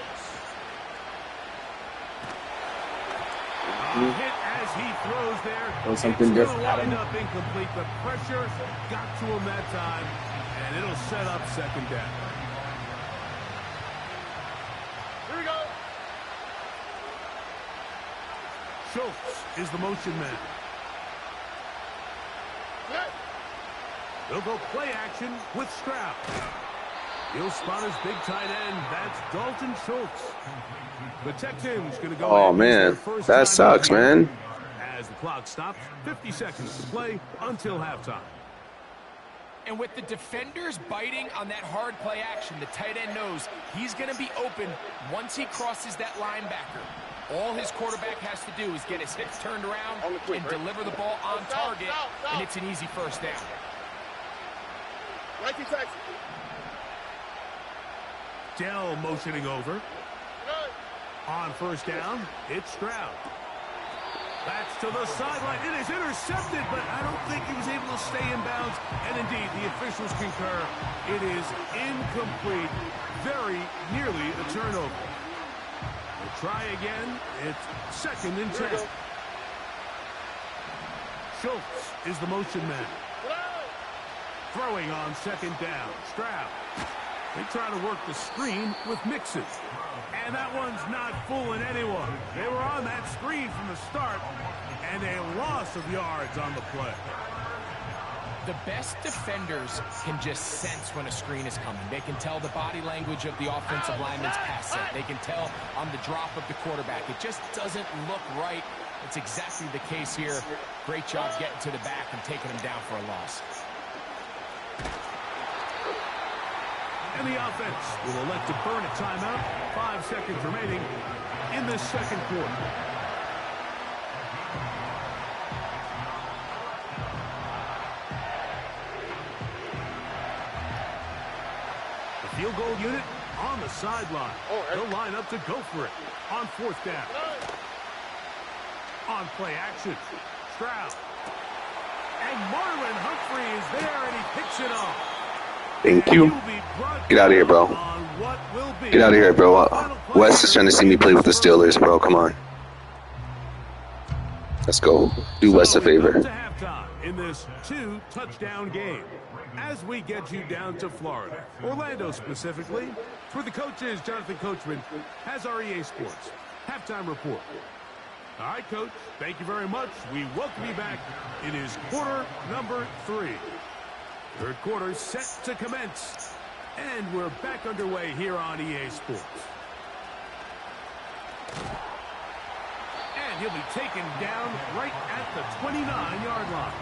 Hit as he throws there. Something different. Wind up incomplete. The pressure got to him that time, and it'll set up second down. Here we go. Schultz is the motion man. They'll go play action with Stroud. He'll spot his big tight end. That's Dalton Schultz. The Texans going to go. Oh, man. That sucks, man. As the clock stops, 50 seconds to play until halftime. And with the defenders biting on that hard play action, the tight end knows he's going to be open once he crosses that linebacker. All his quarterback has to do is get his hips turned around and deliver the ball on target, and it's an easy first down. Dell motioning over. On first down, it's Stroud. That's to the sideline. It is intercepted, but I don't think he was able to stay in bounds. And indeed, the officials concur. It is incomplete. Very nearly a turnover. We'll try again. It's second and 10. Schultz is the motion man. Throwing on second down. Stroud. They try to work the screen with Mixon. And that one's not fooling anyone. They were on that screen from the start, and a loss of yards on the play. The best defenders can just sense when a screen is coming. They can tell the body language of the offensive lineman's pass set. They can tell on the drop of the quarterback. It just doesn't look right. It's exactly the case here. Great job getting to the back and taking him down for a loss. And the offense will elect to burn a timeout. 5 seconds remaining in this second quarter. The field goal unit on the sideline. They'll line up to go for it on 4th down. On play action, Stroud. And Marlon Humphrey is there, and he picks it off. Thank you. Get out of here, bro. Get out of here, bro. Wes is trying to see me play with the Steelers, bro. Come on. Let's go. Do Wes a favor. To halftime in this 2-touchdown game. As we get you down to Florida, Orlando specifically, for the coaches, Jonathan Coachman has our EA Sports halftime report. All right, Coach, thank you very much. We welcome you back. It is quarter number 3. Third quarter set to commence. And we're back underway here on EA Sports. And he'll be taken down right at the 29-yard line.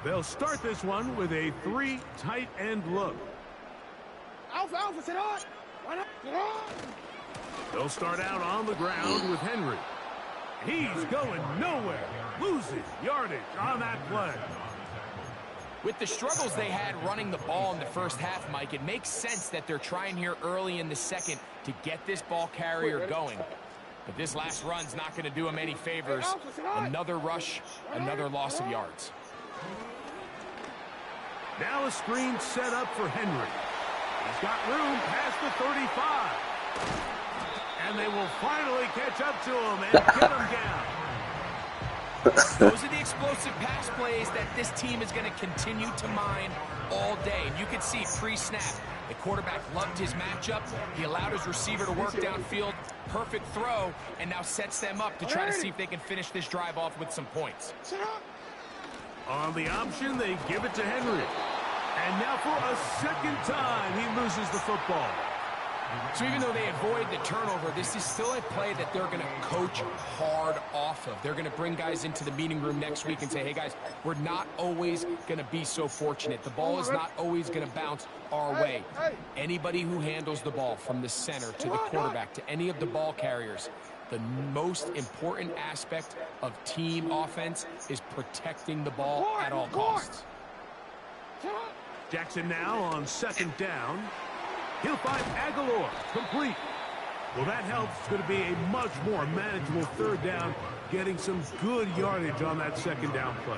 They'll start this one with a 3 tight end look. Alpha, sit on. They'll start out on the ground with Henry. He's going nowhere. Losing yardage on that play. With the struggles they had running the ball in the first half, Mike, it makes sense that they're trying here early in the second to get this ball carrier going. But this last run's not going to do him any favors. Another rush, another loss of yards. Now a screen set up for Henry. He's got room past the 35. And they will finally catch up to him and get him down. Those are the explosive pass plays that this team is going to continue to mine all day. And you can see pre-snap, the quarterback loved his matchup. He allowed his receiver to work downfield. Perfect throw, and now sets them up to try to see if they can finish this drive off with some points. On the option, they give it to Henry. And now for a second time, he loses the football. So even though they avoid the turnover, this is still a play that they're going to coach hard off of. They're going to bring guys into the meeting room next week and say, hey, guys, we're not always going to be so fortunate. The ball is not always going to bounce our way. Anybody who handles the ball from the center to the quarterback to any of the ball carriers, the most important aspect of team offense is protecting the ball at all costs. Jackson now on second down. He'll find Aguilar complete. Well, that helps. It's going to be a much more manageable third down, getting some good yardage on that second down play.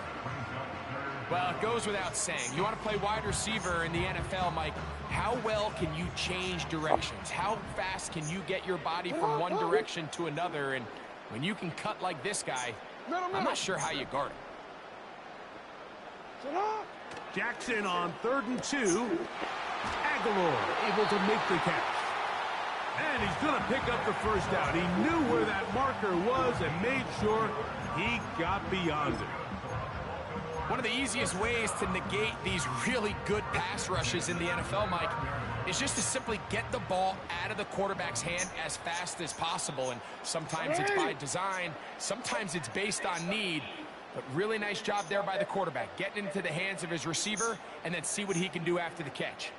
Well, it goes without saying. You want to play wide receiver in the NFL, Mike, how well can you change directions? How fast can you get your body from one direction to another? And when you can cut like this guy, I'm not sure how you guard him. Jackson on 3rd and 2. Aguilar able to make the catch. And he's going to pick up the first down. He knew where that marker was and made sure he got beyond it. One of the easiest ways to negate these really good pass rushes in the NFL, Mike, is just to simply get the ball out of the quarterback's hand as fast as possible. And sometimes it's by design, sometimes it's based on need. But really nice job there by the quarterback, getting into the hands of his receiver and then see what he can do after the catch.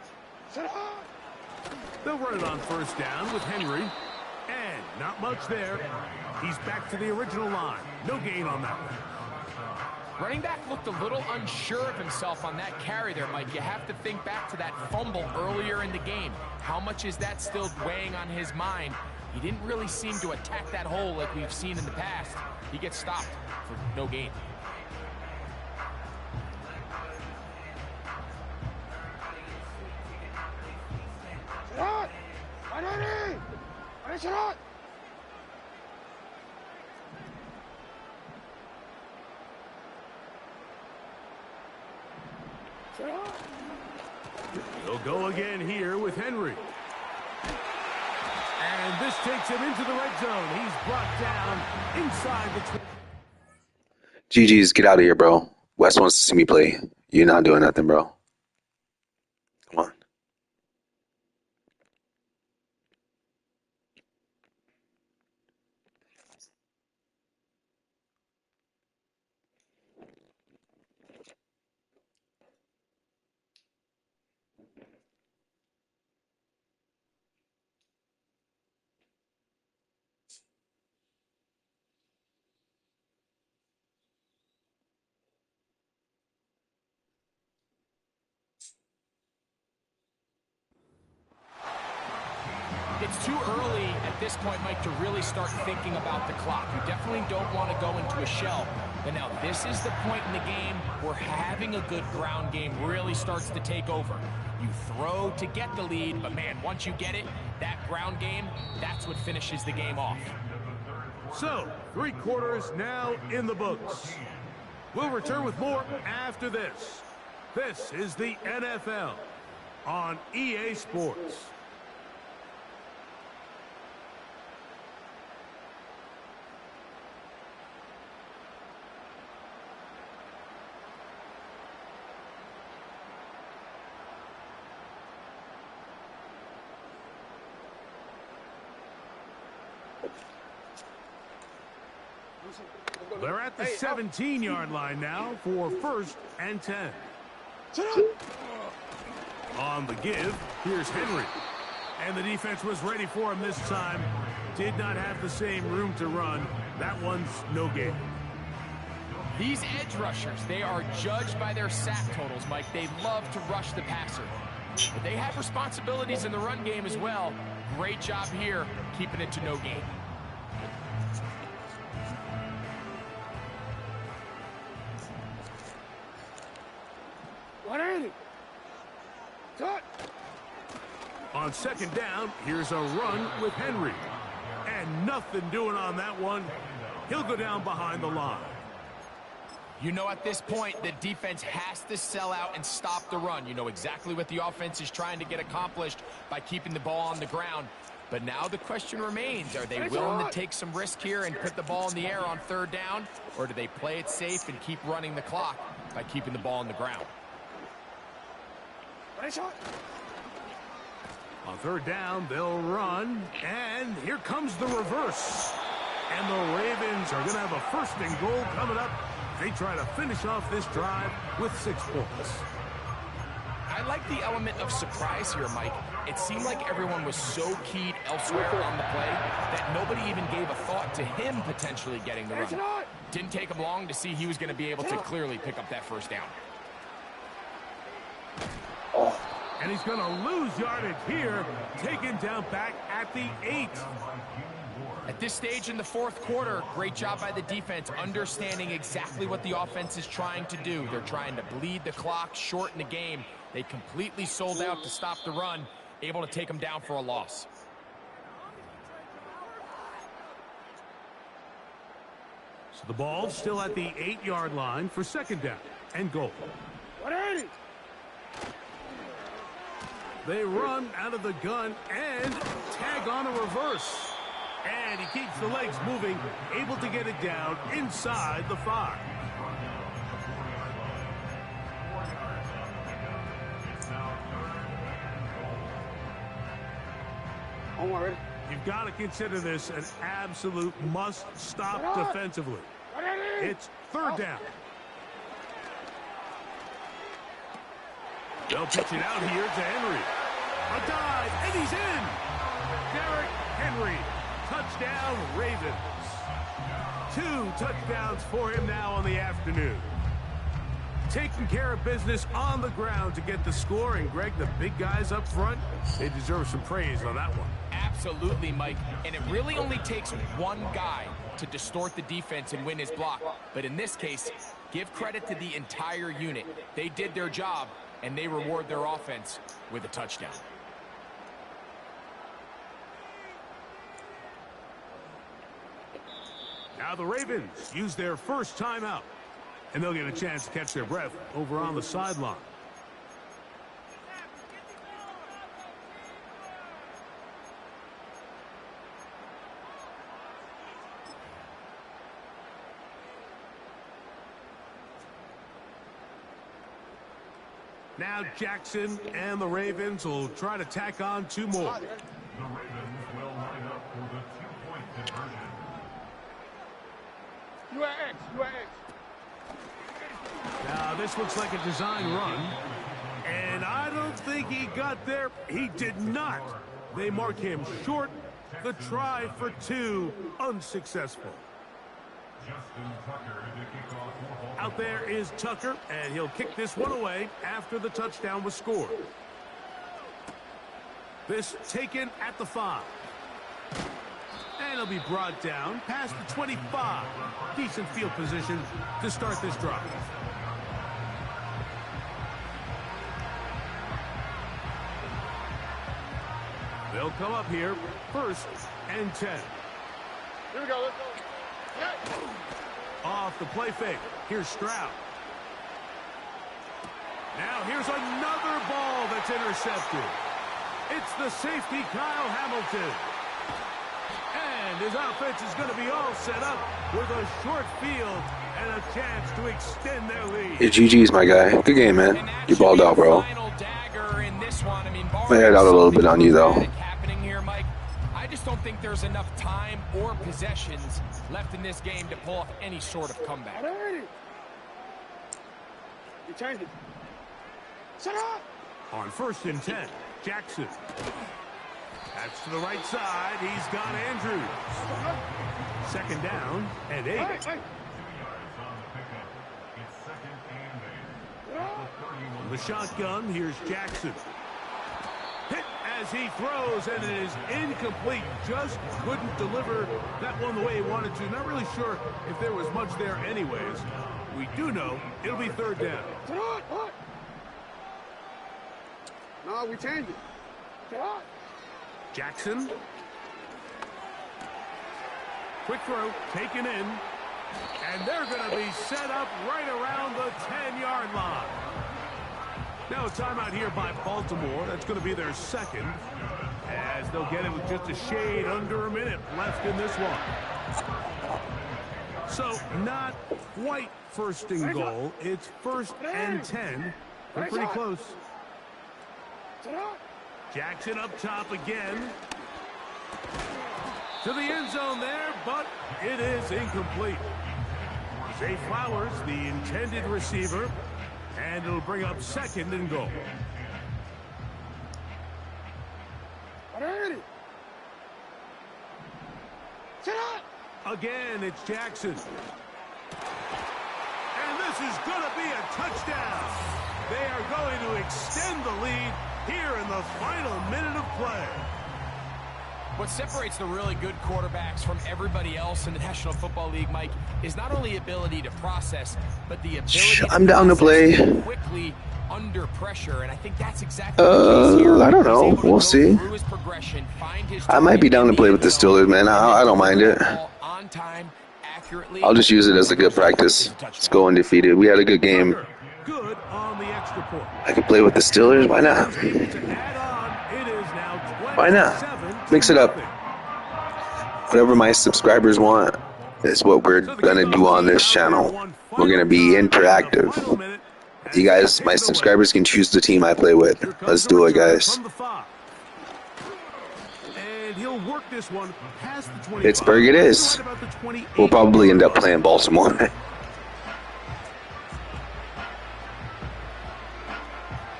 They'll run it on first down with Henry. And not much there. He's back to the original line. No gain on that one. Running back looked a little unsure of himself on that carry there, Mike. You have to think back to that fumble earlier in the game. How much is that still weighing on his mind? He didn't really seem to attack that hole like we've seen in the past. He gets stopped for no gain. He'll go again here with Henry. And this takes him into the red zone. He's brought down inside the... GG's, get out of here, bro. Wes wants to see me play. You're not doing nothing, bro. Come on. It's too early at this point, Mike, to really start thinking about the clock. You definitely don't want to go into a shell. But now this is the point in the game where having a good ground game really starts to take over. You throw to get the lead, but man, once you get it, that ground game, that's what finishes the game off. So, 3 quarters now in the books. We'll return with more after this. This is the NFL on EA Sports. They're at the 17-yard line now for 1st and 10. On the give, here's Henry. And the defense was ready for him this time. Did not have the same room to run. That one's no gain. These edge rushers, they are judged by their sack totals, Mike. They love to rush the passer. But they have responsibilities in the run game as well. Great job here, keeping it to no gain. On 2nd down, here's a run with Henry. And nothing doing on that one. He'll go down behind the line. You know, at this point, the defense has to sell out and stop the run. You know exactly what the offense is trying to get accomplished by keeping the ball on the ground. But now the question remains, are they willing to take some risk here and put the ball in the air on 3rd down? Or do they play it safe and keep running the clock by keeping the ball on the ground? On 3rd down, they'll run, and here comes the reverse. And the Ravens are going to have a 1st and goal coming up. They try to finish off this drive with 6 points. I like the element of surprise here, Mike. It seemed like everyone was so keyed elsewhere on the play that nobody even gave a thought to him potentially getting the run. Didn't take him long to see he was going to be able to clearly pick up that 1st down. And he's going to lose yardage here, taken down back at the 8. At this stage in the 4th quarter, great job by the defense, understanding exactly what the offense is trying to do. They're trying to bleed the clock, shorten the game. They completely sold out to stop the run, able to take them down for a loss. So the ball's still at the 8-yard line for 2nd down and goal. They run out of the gun and tag on a reverse. And he keeps the legs moving, able to get it down inside the 5. You've got to consider this an absolute must-stop defensively. It's 3rd down. They'll pitch it out here to Henry. A dive, and he's in. Derrick Henry, touchdown Ravens. 2 touchdowns for him now on the afternoon. Taking care of business on the ground to get the score. And Greg, the big guys up front, they deserve some praise on that one. Absolutely, Mike. And it really only takes one guy to distort the defense and win his block. But in this case, give credit to the entire unit. They did their job, and they reward their offense with a touchdown. Now the Ravens use their 1st timeout, and they'll get a chance to catch their breath over on the sideline. Now Jackson and the Ravens will try to tack on 2 more. The Ravens will line up for the 2-point conversion. Now this looks like a design run, and I don't think he got there. He did not. They mark him short. The try for 2 unsuccessful. Out there is Tucker, and he'll kick this one away after the touchdown was scored. This taken at the 5. And it'll be brought down past the 25. Decent field position to start this drive. They'll come up here, 1st and 10. Here we go, let's go. Yeah. Off the play fake. Here's Stroud. Now here's another ball that's intercepted. It's the safety, Kyle Hamilton. And his offense is going to be all set up with a short field and a chance to extend their lead. Hey, GG's my guy. Good game, man. You balled out, bro. I had out a little bit on you, though. I just don't think there's enough time or possessions left in this game to pull off any sort of comeback. You changed it. Shut up! On 1st and 10, Jackson. That's to the right side. He's got Andrews. 2nd down and 8. Hey. On the shotgun, here's Jackson. Hit as he throws, and it is incomplete. Just couldn't deliver that one the way he wanted to. Not really sure if there was much there anyways. We do know it'll be 3rd down. No, we changed it. Shut up. Jackson. Quick throw, taken in. And they're going to be set up right around the 10-yard line. Now a timeout here by Baltimore. That's going to be their 2nd. As they'll get it with just a shade under a minute left in this one. So not quite 1st and goal. It's 1st and 10. They're pretty close. Jackson up top again. To the end zone there, but it is incomplete. Zay Flowers, the intended receiver, and it'll bring up 2nd and goal. Again, it's Jackson. And this is going to be a touchdown. They are going to extend the lead here in the final minute of play. What separates the really good quarterbacks from everybody else in the National Football League, Mike, is not only ability to process, but the ability I'm down to play quickly under pressure, and I think that's exactly the case here. I don't know. We'll see. I might be down to play with the Steelers, man. I don't mind it. I'll just use it as a good practice. Let's go undefeated. We had a good game. I can play with the Steelers. Why not? Why not? Mix it up. Whatever my subscribers want is what we're going to do on this channel. We're going to be interactive. You guys, my subscribers can choose the team I play with. Let's do it, guys. Pittsburgh it is. We'll probably end up playing Baltimore.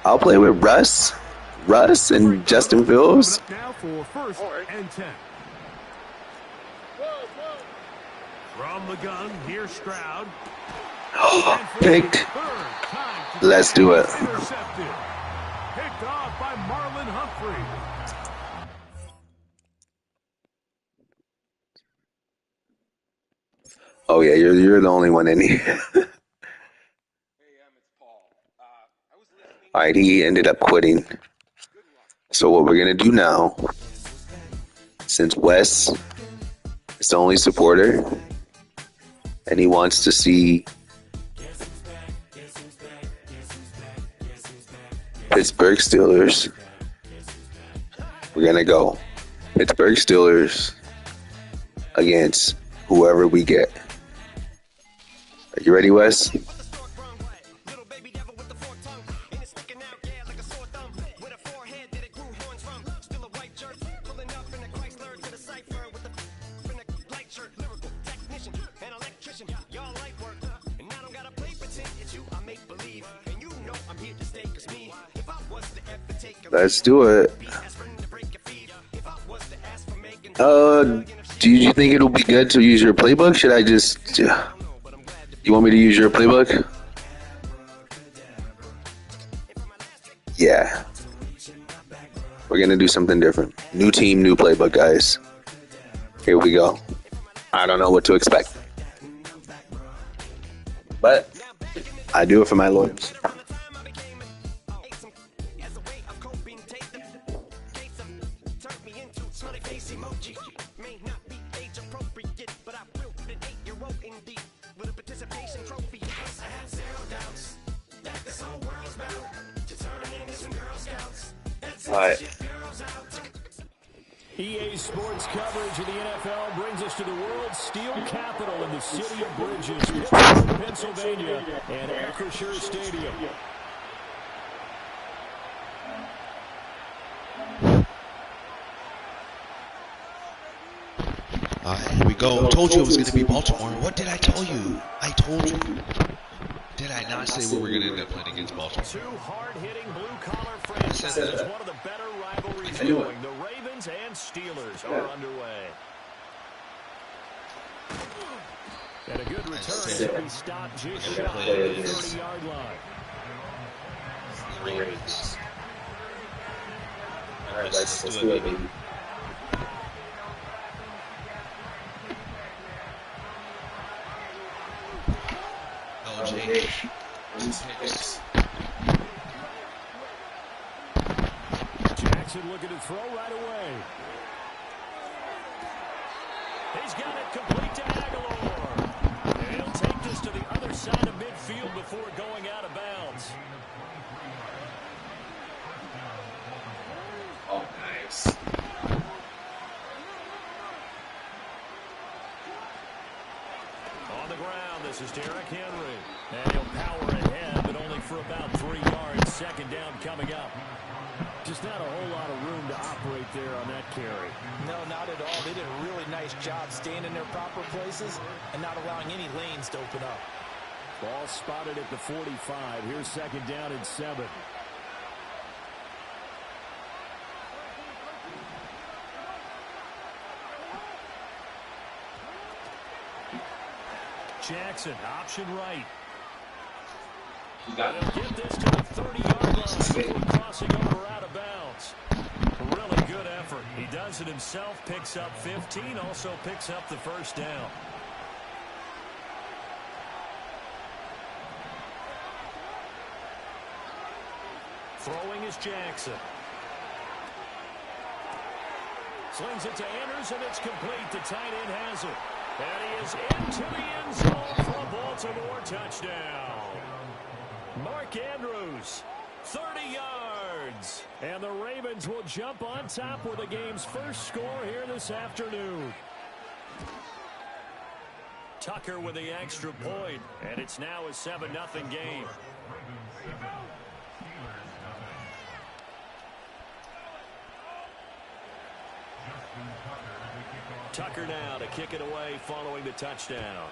I'll play with Russ and Justin Fields. Now for 1st and 10. From the gun, here's Stroud. Picked. Let's do it. Intercepted. Picked off by Marlon Humphrey. Oh yeah, you're the only one in here. Alright, he ended up quitting. So what we're going to do now, since Wes is the only supporter, and he wants to see Pittsburgh Steelers, we're going to go Pittsburgh Steelers against whoever we get. Are you ready, Wes? Let's do it. Do you think it'll be good to use your playbook? Should I just... You want me to use your playbook? Yeah. We're gonna do something different. New team, new playbook, guys. Here we go. I don't know what to expect, but I do it for my lawyers. All right. EA Sports coverage of the NFL brings us to the world's steel capital in the city of Bridges, Pittsburgh, Pennsylvania, and Acrisure Stadium. Here we go. Told you it was going to be Baltimore. What did I tell you? I told you. Did I not say we were going to end up playing against Baltimore? Two hard-hitting blue-collar franchises. One of the better rivalries going. The Ravens and Steelers are underway. And a good return to be stopped just shy of the 30-yard line. Ravens. All right, let's do it, baby. Jackson looking to throw right away. He's got it complete to Aguilar. And he'll take this to the other side of midfield before going out of bounds. Oh, nice. On the ground, this is Derrick Henry. And he'll power ahead, but only for about 3 yards. Second down coming up. Just not a whole lot of room to operate there on that carry. No, not at all. They did a really nice job staying in their proper places and not allowing any lanes to open up. Ball spotted at the 45. Here's second down and 7. Jackson, option right. They'll get this to the 30-yard line before crossing over out of bounds. A really good effort. He does it himself, picks up 15, also picks up the first down. Throwing is Jackson. Slings it to Anders, and it's complete. The tight end has it. And he is into the end zone for a Baltimore touchdown. Mark Andrews, 30 yards. And the Ravens will jump on top with the game's first score here this afternoon. Tucker with the extra point, and it's now a 7-0 game. Tucker now to kick it away following the touchdown.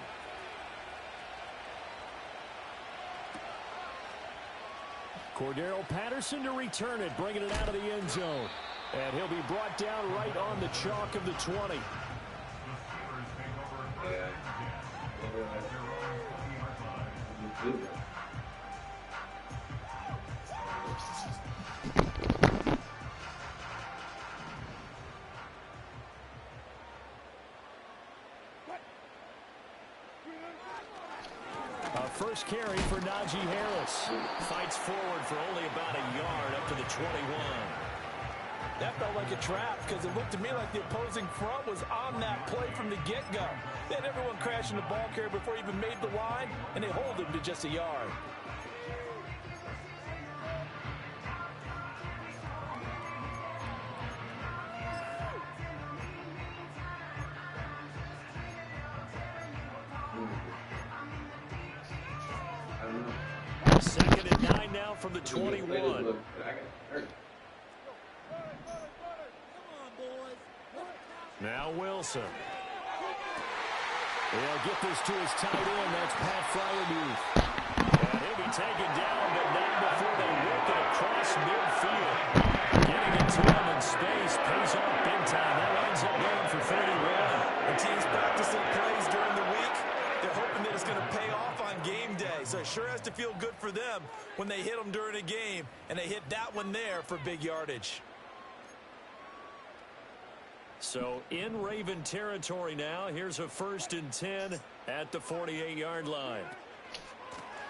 Cordero Patterson to return it, bringing it out of the end zone. And he'll be brought down right on the chalk of the 20. First carry for Najee Harris. Fights forward for only about a yard up to the 21. That felt like a trap because it looked to me like the opposing front was on that play from the get-go. They had everyone crashing the ball carrier before he even made the line, and they hold him to just a yard. Second and 9 now from the 21. Now Wilson. They'll get this to his tight end. That's Pat Fryermuth. And he'll be taken down, but not before they work it across midfield. Getting it to him in space pays off big time. That ends up going for 31. The team's practicing plays during the week. They're hoping that it's going to pay off on game day. So it sure has to feel good for them when they hit them during a game. And they hit that one there for big yardage. So in Raven territory now. Here's a 1st and 10 at the 48-yard line.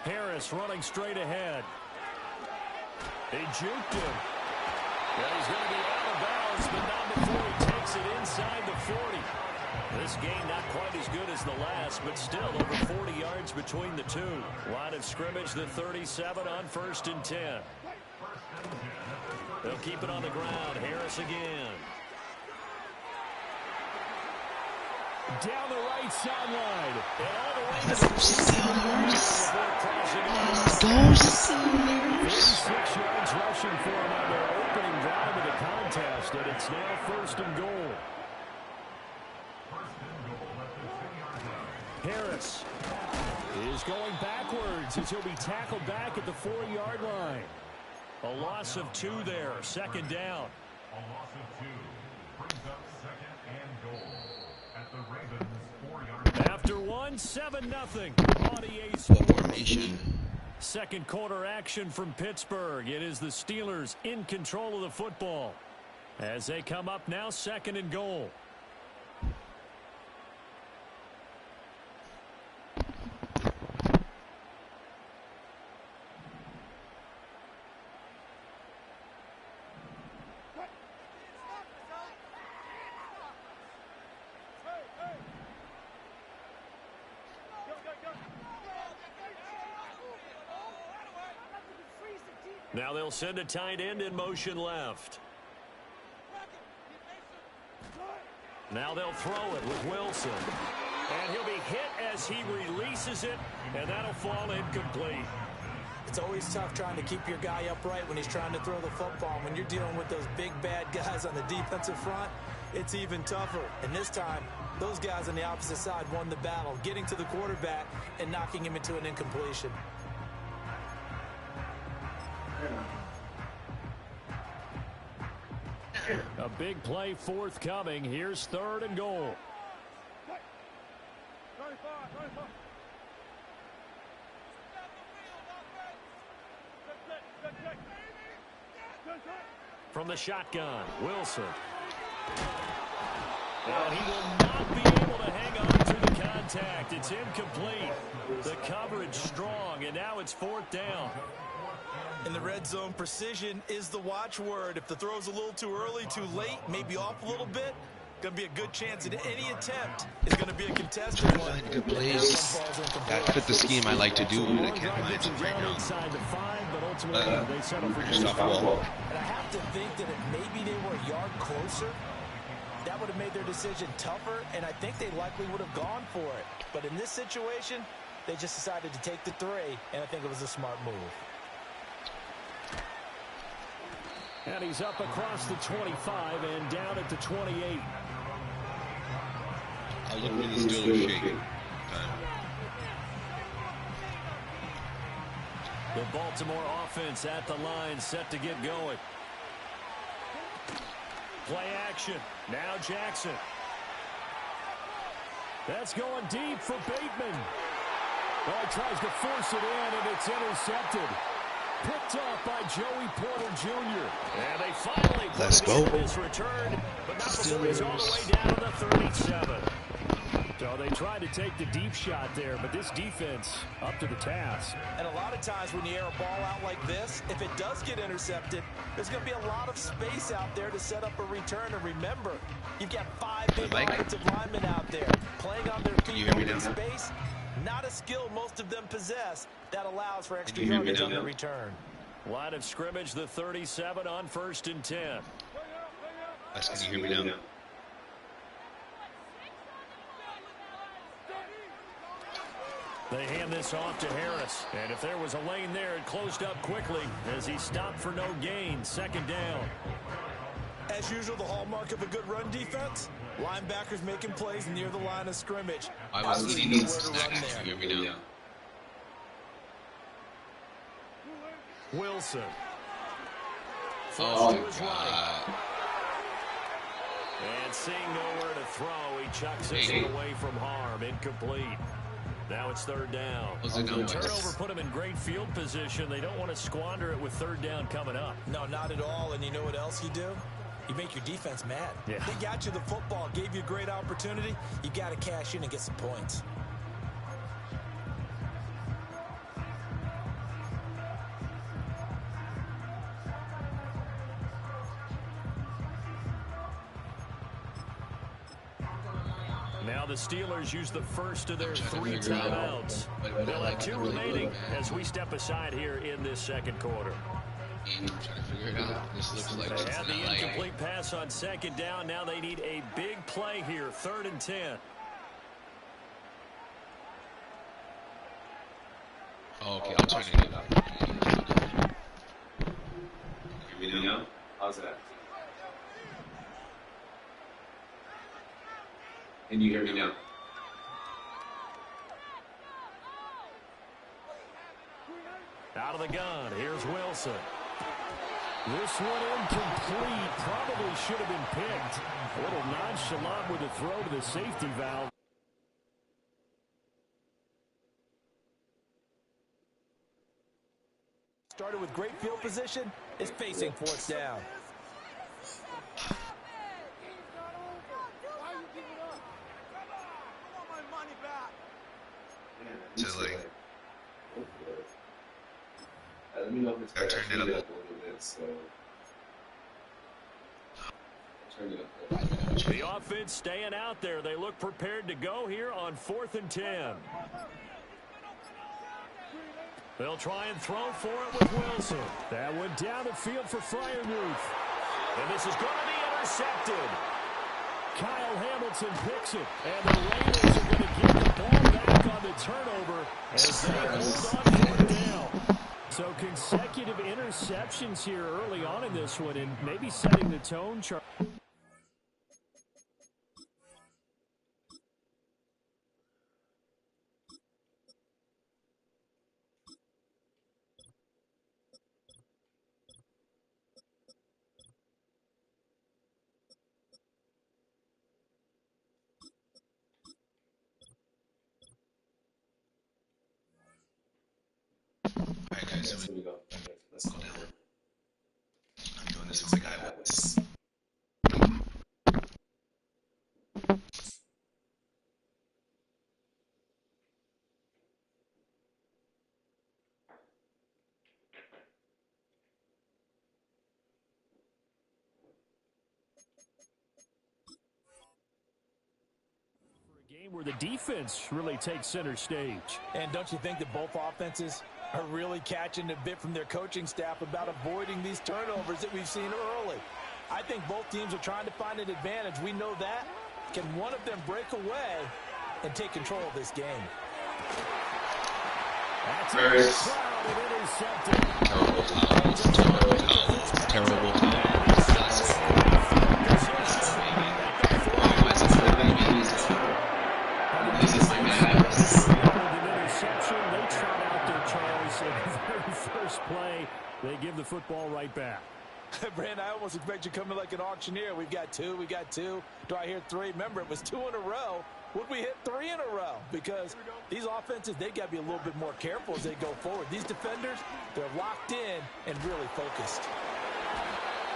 Harris running straight ahead. He juked him. And he's going to be out of bounds, but not before he takes it inside the 40. This game not quite as good as the last, but still over 40 yards between the two. Line of scrimmage, the 37 on 1st and 10. They'll keep it on the ground. Harris again. Down the right sideline. And all the way to the Steelers. Those Steelers. 46 yards rushing for him on their opening drive of the contest, and it's now 1st and goal. Harris is going backwards as he'll be tackled back at the 4-yard line. A loss of 2 there, 2nd down. A loss of 2 brings up 2nd and goal at the Ravens 4-yard line. After 7-0. What formation? Second quarter action from Pittsburgh. It is the Steelers in control of the football as they come up now 2nd and goal. Now they'll send a tight end in motion left. Now they'll throw it with Wilson. And he'll be hit as he releases it, and that'll fall incomplete. It's always tough trying to keep your guy upright when he's trying to throw the football. When you're dealing with those big, bad guys on the defensive front, it's even tougher. And this time, those guys on the opposite side won the battle, getting to the quarterback and knocking him into an incompletion. A big play forthcoming. Here's 3rd and goal. From the shotgun, Wilson. And he will not be able to hang on to the contact. It's incomplete. The coverage strong, and now it's 4th down. In the red zone, precision is the watchword. If the throw's a little too early, too late, maybe off a little bit, going to be a good chance that any attempt is going to be a contested one. Find good plays. That fit the scheme I like to do, but I can't find it right now. Just off wall. And I have to think that if maybe they were a yard closer, that would have made their decision tougher, and I think they likely would have gone for it. But in this situation, they just decided to take the 3, and I think it was a smart move. And he's up across the 25 and down at the 28. I'll look for the Steelers shaking. The Baltimore offense at the line, set to get going. Play action. Now Jackson. That's going deep for Bateman. Oh, he tries to force it in, and it's intercepted. Picked off by Joey Porter Jr. And they finally put it in his return, but not before he's all the way down to the 37. So they tried to take the deep shot there, but this defense up to the task. And a lot of times when you air a ball out like this, if it does get intercepted, there's going to be a lot of space out there to set up a return. And remember, you've got 5 big offensive linemen out there playing on their feet in space. Not a skill most of them possess that allows for extra yardage on the return. Line of scrimmage, the 37 on 1st and 10. Can you hear me now? They hand this off to Harris. And if there was a lane there, it closed up quickly as he stopped for no gain. 2nd down. As usual, the hallmark of a good run defense, linebackers making plays near the line of scrimmage. I was eating these snacks. Can you hear me now? Wilson. Oh, God. And seeing nowhere to throw, he chucks it away from harm. Incomplete. Now it's 3rd down. The turnover put him in great field position. They don't want to squander it with 3rd down coming up. No, not at all. And you know what else you do? You make your defense mad. Yeah. They got you the football, gave you a great opportunity. You got to cash in and get some points. Now the Steelers use the first of their 3 timeouts. They'll have 2 remaining as we step aside here in this second quarter. I'm trying to figure it out. This looks like They had the incomplete pass on second down. Now they need a big play here, 3rd and 10. Oh, okay, I'll turn it up. Hear me now? How's that? Can you hear me now? Out of the gun, here's Wilson. This one incomplete. Probably should have been picked. A little nonchalant with a throw to the safety valve. Started with great field position, is facing 4th down. To like, Let me know if it's I turned it up a little bit, so turn it up. The offense staying out there. They look prepared to go here on 4th and 10. They'll try and throw for it with Wilson. That went down the field for Freiermuth. And this is going to be intercepted. Kyle Hamilton picks it. And the Raiders are going to get the ball back on the turnover as they hold on 4th down. So consecutive interceptions here early on in this one and maybe setting the tone. alright guys, So we go. Let's go down. I'm doing this with my guy Wes. Game where the defense really takes center stage. And don't you think that both offenses are really catching a bit from their coaching staff about avoiding these turnovers that we've seen early? I think both teams are trying to find an advantage. We know that. Can one of them break away and take control of this game? That's First. Terrible time. This is my man. Interception. They trot out their Charles in the very first play. They give the football right back. Brand, I almost expect you coming like an auctioneer. We've got two. Do I hear 3? Remember, it was 2 in a row. Would we hit 3 in a row? Because these offenses, they got to be a little bit more careful as they go forward. These defenders, they're locked in and really focused.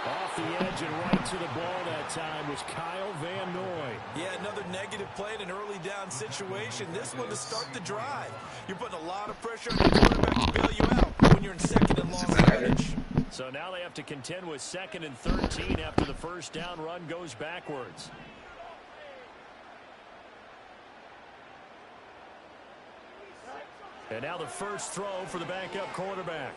Off the edge and right to the ball that time was Kyle Van Noy. Yeah, another negative play in an early down situation. This one to start the drive. You're putting a lot of pressure on your quarterback to bail you out when you're in 2nd and long yardage. So now they have to contend with 2nd and 13 after the first down run goes backwards. And now the first throw for the backup quarterback.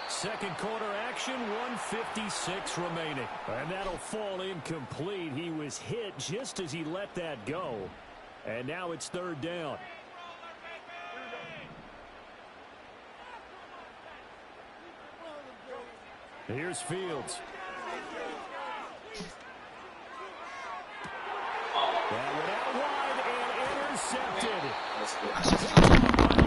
Second quarter action, 1:56 remaining. And that'll fall incomplete. He was hit just as he let that go. And now it's 3rd down. Here's Fields. That went out wide and intercepted.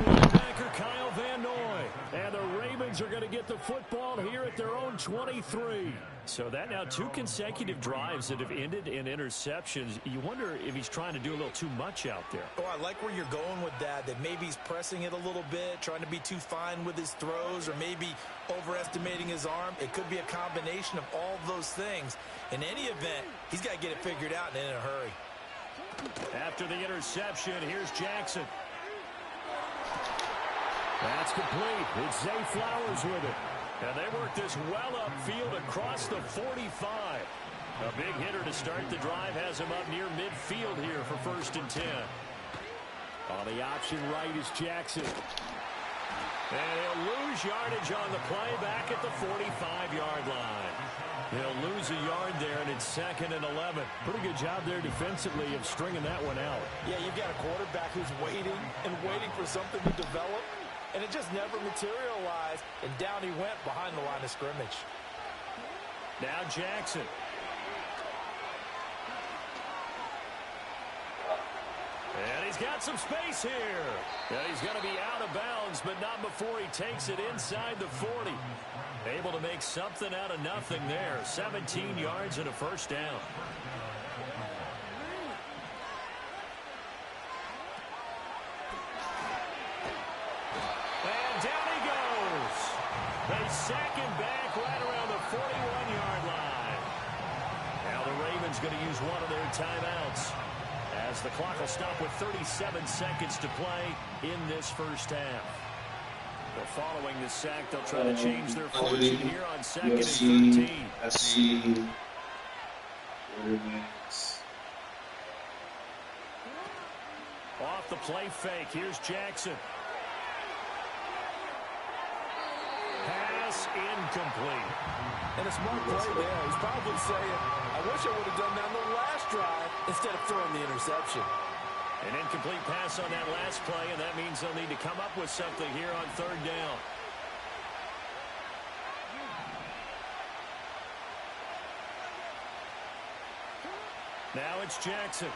Linebacker Kyle Van Noy. And the Ravens are going to get the football here at their own 23. So that now 2 consecutive drives that have ended in interceptions. You wonder if he's trying to do a little too much out there. Oh, I like where you're going with that maybe he's pressing it a little bit, trying to be too fine with his throws, or maybe overestimating his arm. It could be a combination of all those things. In any event, he's got to get it figured out and in a hurry. After the interception, here's Jackson. That's complete. It's Zay Flowers with it. And they work this well upfield across the 45. A big hitter to start the drive has him up near midfield here for 1st and 10. On the option right is Jackson. And he'll lose yardage on the play back at the 45-yard line. He'll lose a yard there, and it's 2nd and 11. Pretty good job there defensively of stringing that one out. Yeah, you've got a quarterback who's waiting and waiting for something to develop, and it just never materialized, and down he went behind the line of scrimmage. Now Jackson. And he's got some space here. And he's going to be out of bounds, but not before he takes it inside the 40. Able to make something out of nothing there. 17 yards and a 1st down. And down he goes. They sack him back right around the 41-yard line. Now the Ravens going to use one of their timeouts, as the clock will stop with 37 seconds to play in this 1st half. Well, following the sack, they'll try to change their fortune here on 2nd and 13. Off the play fake, here's Jackson. Pass incomplete. And a smart play there. He's probably saying, I wish I would have done that on the last drive instead of throwing the interception. An incomplete pass on that last play, and that means they'll need to come up with something here on 3rd down. Now it's Jackson.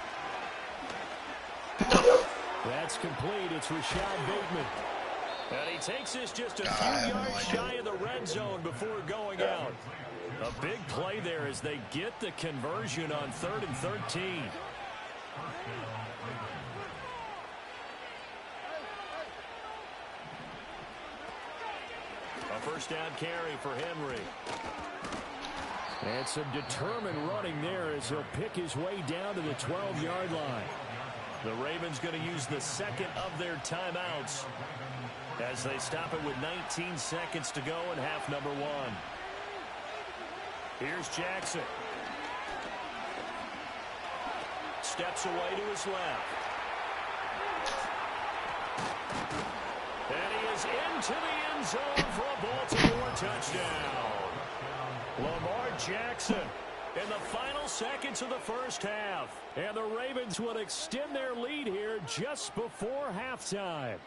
That's complete. It's Rashad Bateman. And he takes this just a few yards shy of the red zone before going out. A big play there as they get the conversion on 3rd and 13. A 1st down carry for Henry. And some determined running there as he'll pick his way down to the 12-yard line. The Ravens going to use the 2nd of their timeouts as they stop it with 19 seconds to go in half number 1. Here's Jackson. Steps away to his left. And he is into the end zone for a Baltimore touchdown. Lamar Jackson in the final seconds of the 1st half. And the Ravens will extend their lead here just before halftime.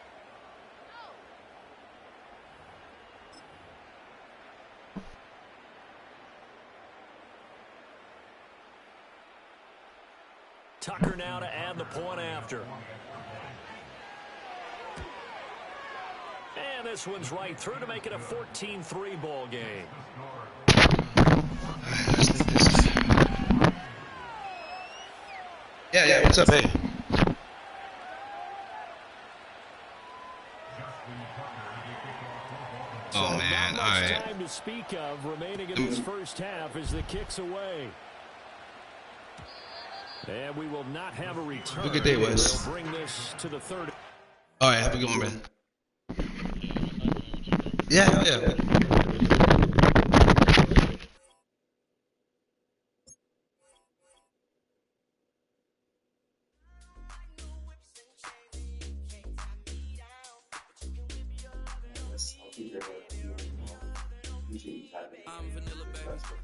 Tucker now to add the point after. And this one's right through to make it a 14-3 ball game. Yeah, what's up, hey? Oh, man, all right. Time to speak of remaining in this 1st half as the kick's away. And we will not have a return. Have a good day, Wes. We'll bring this to the 3rd. All right, have a good one, man. Yeah. I'm vanilla, baby.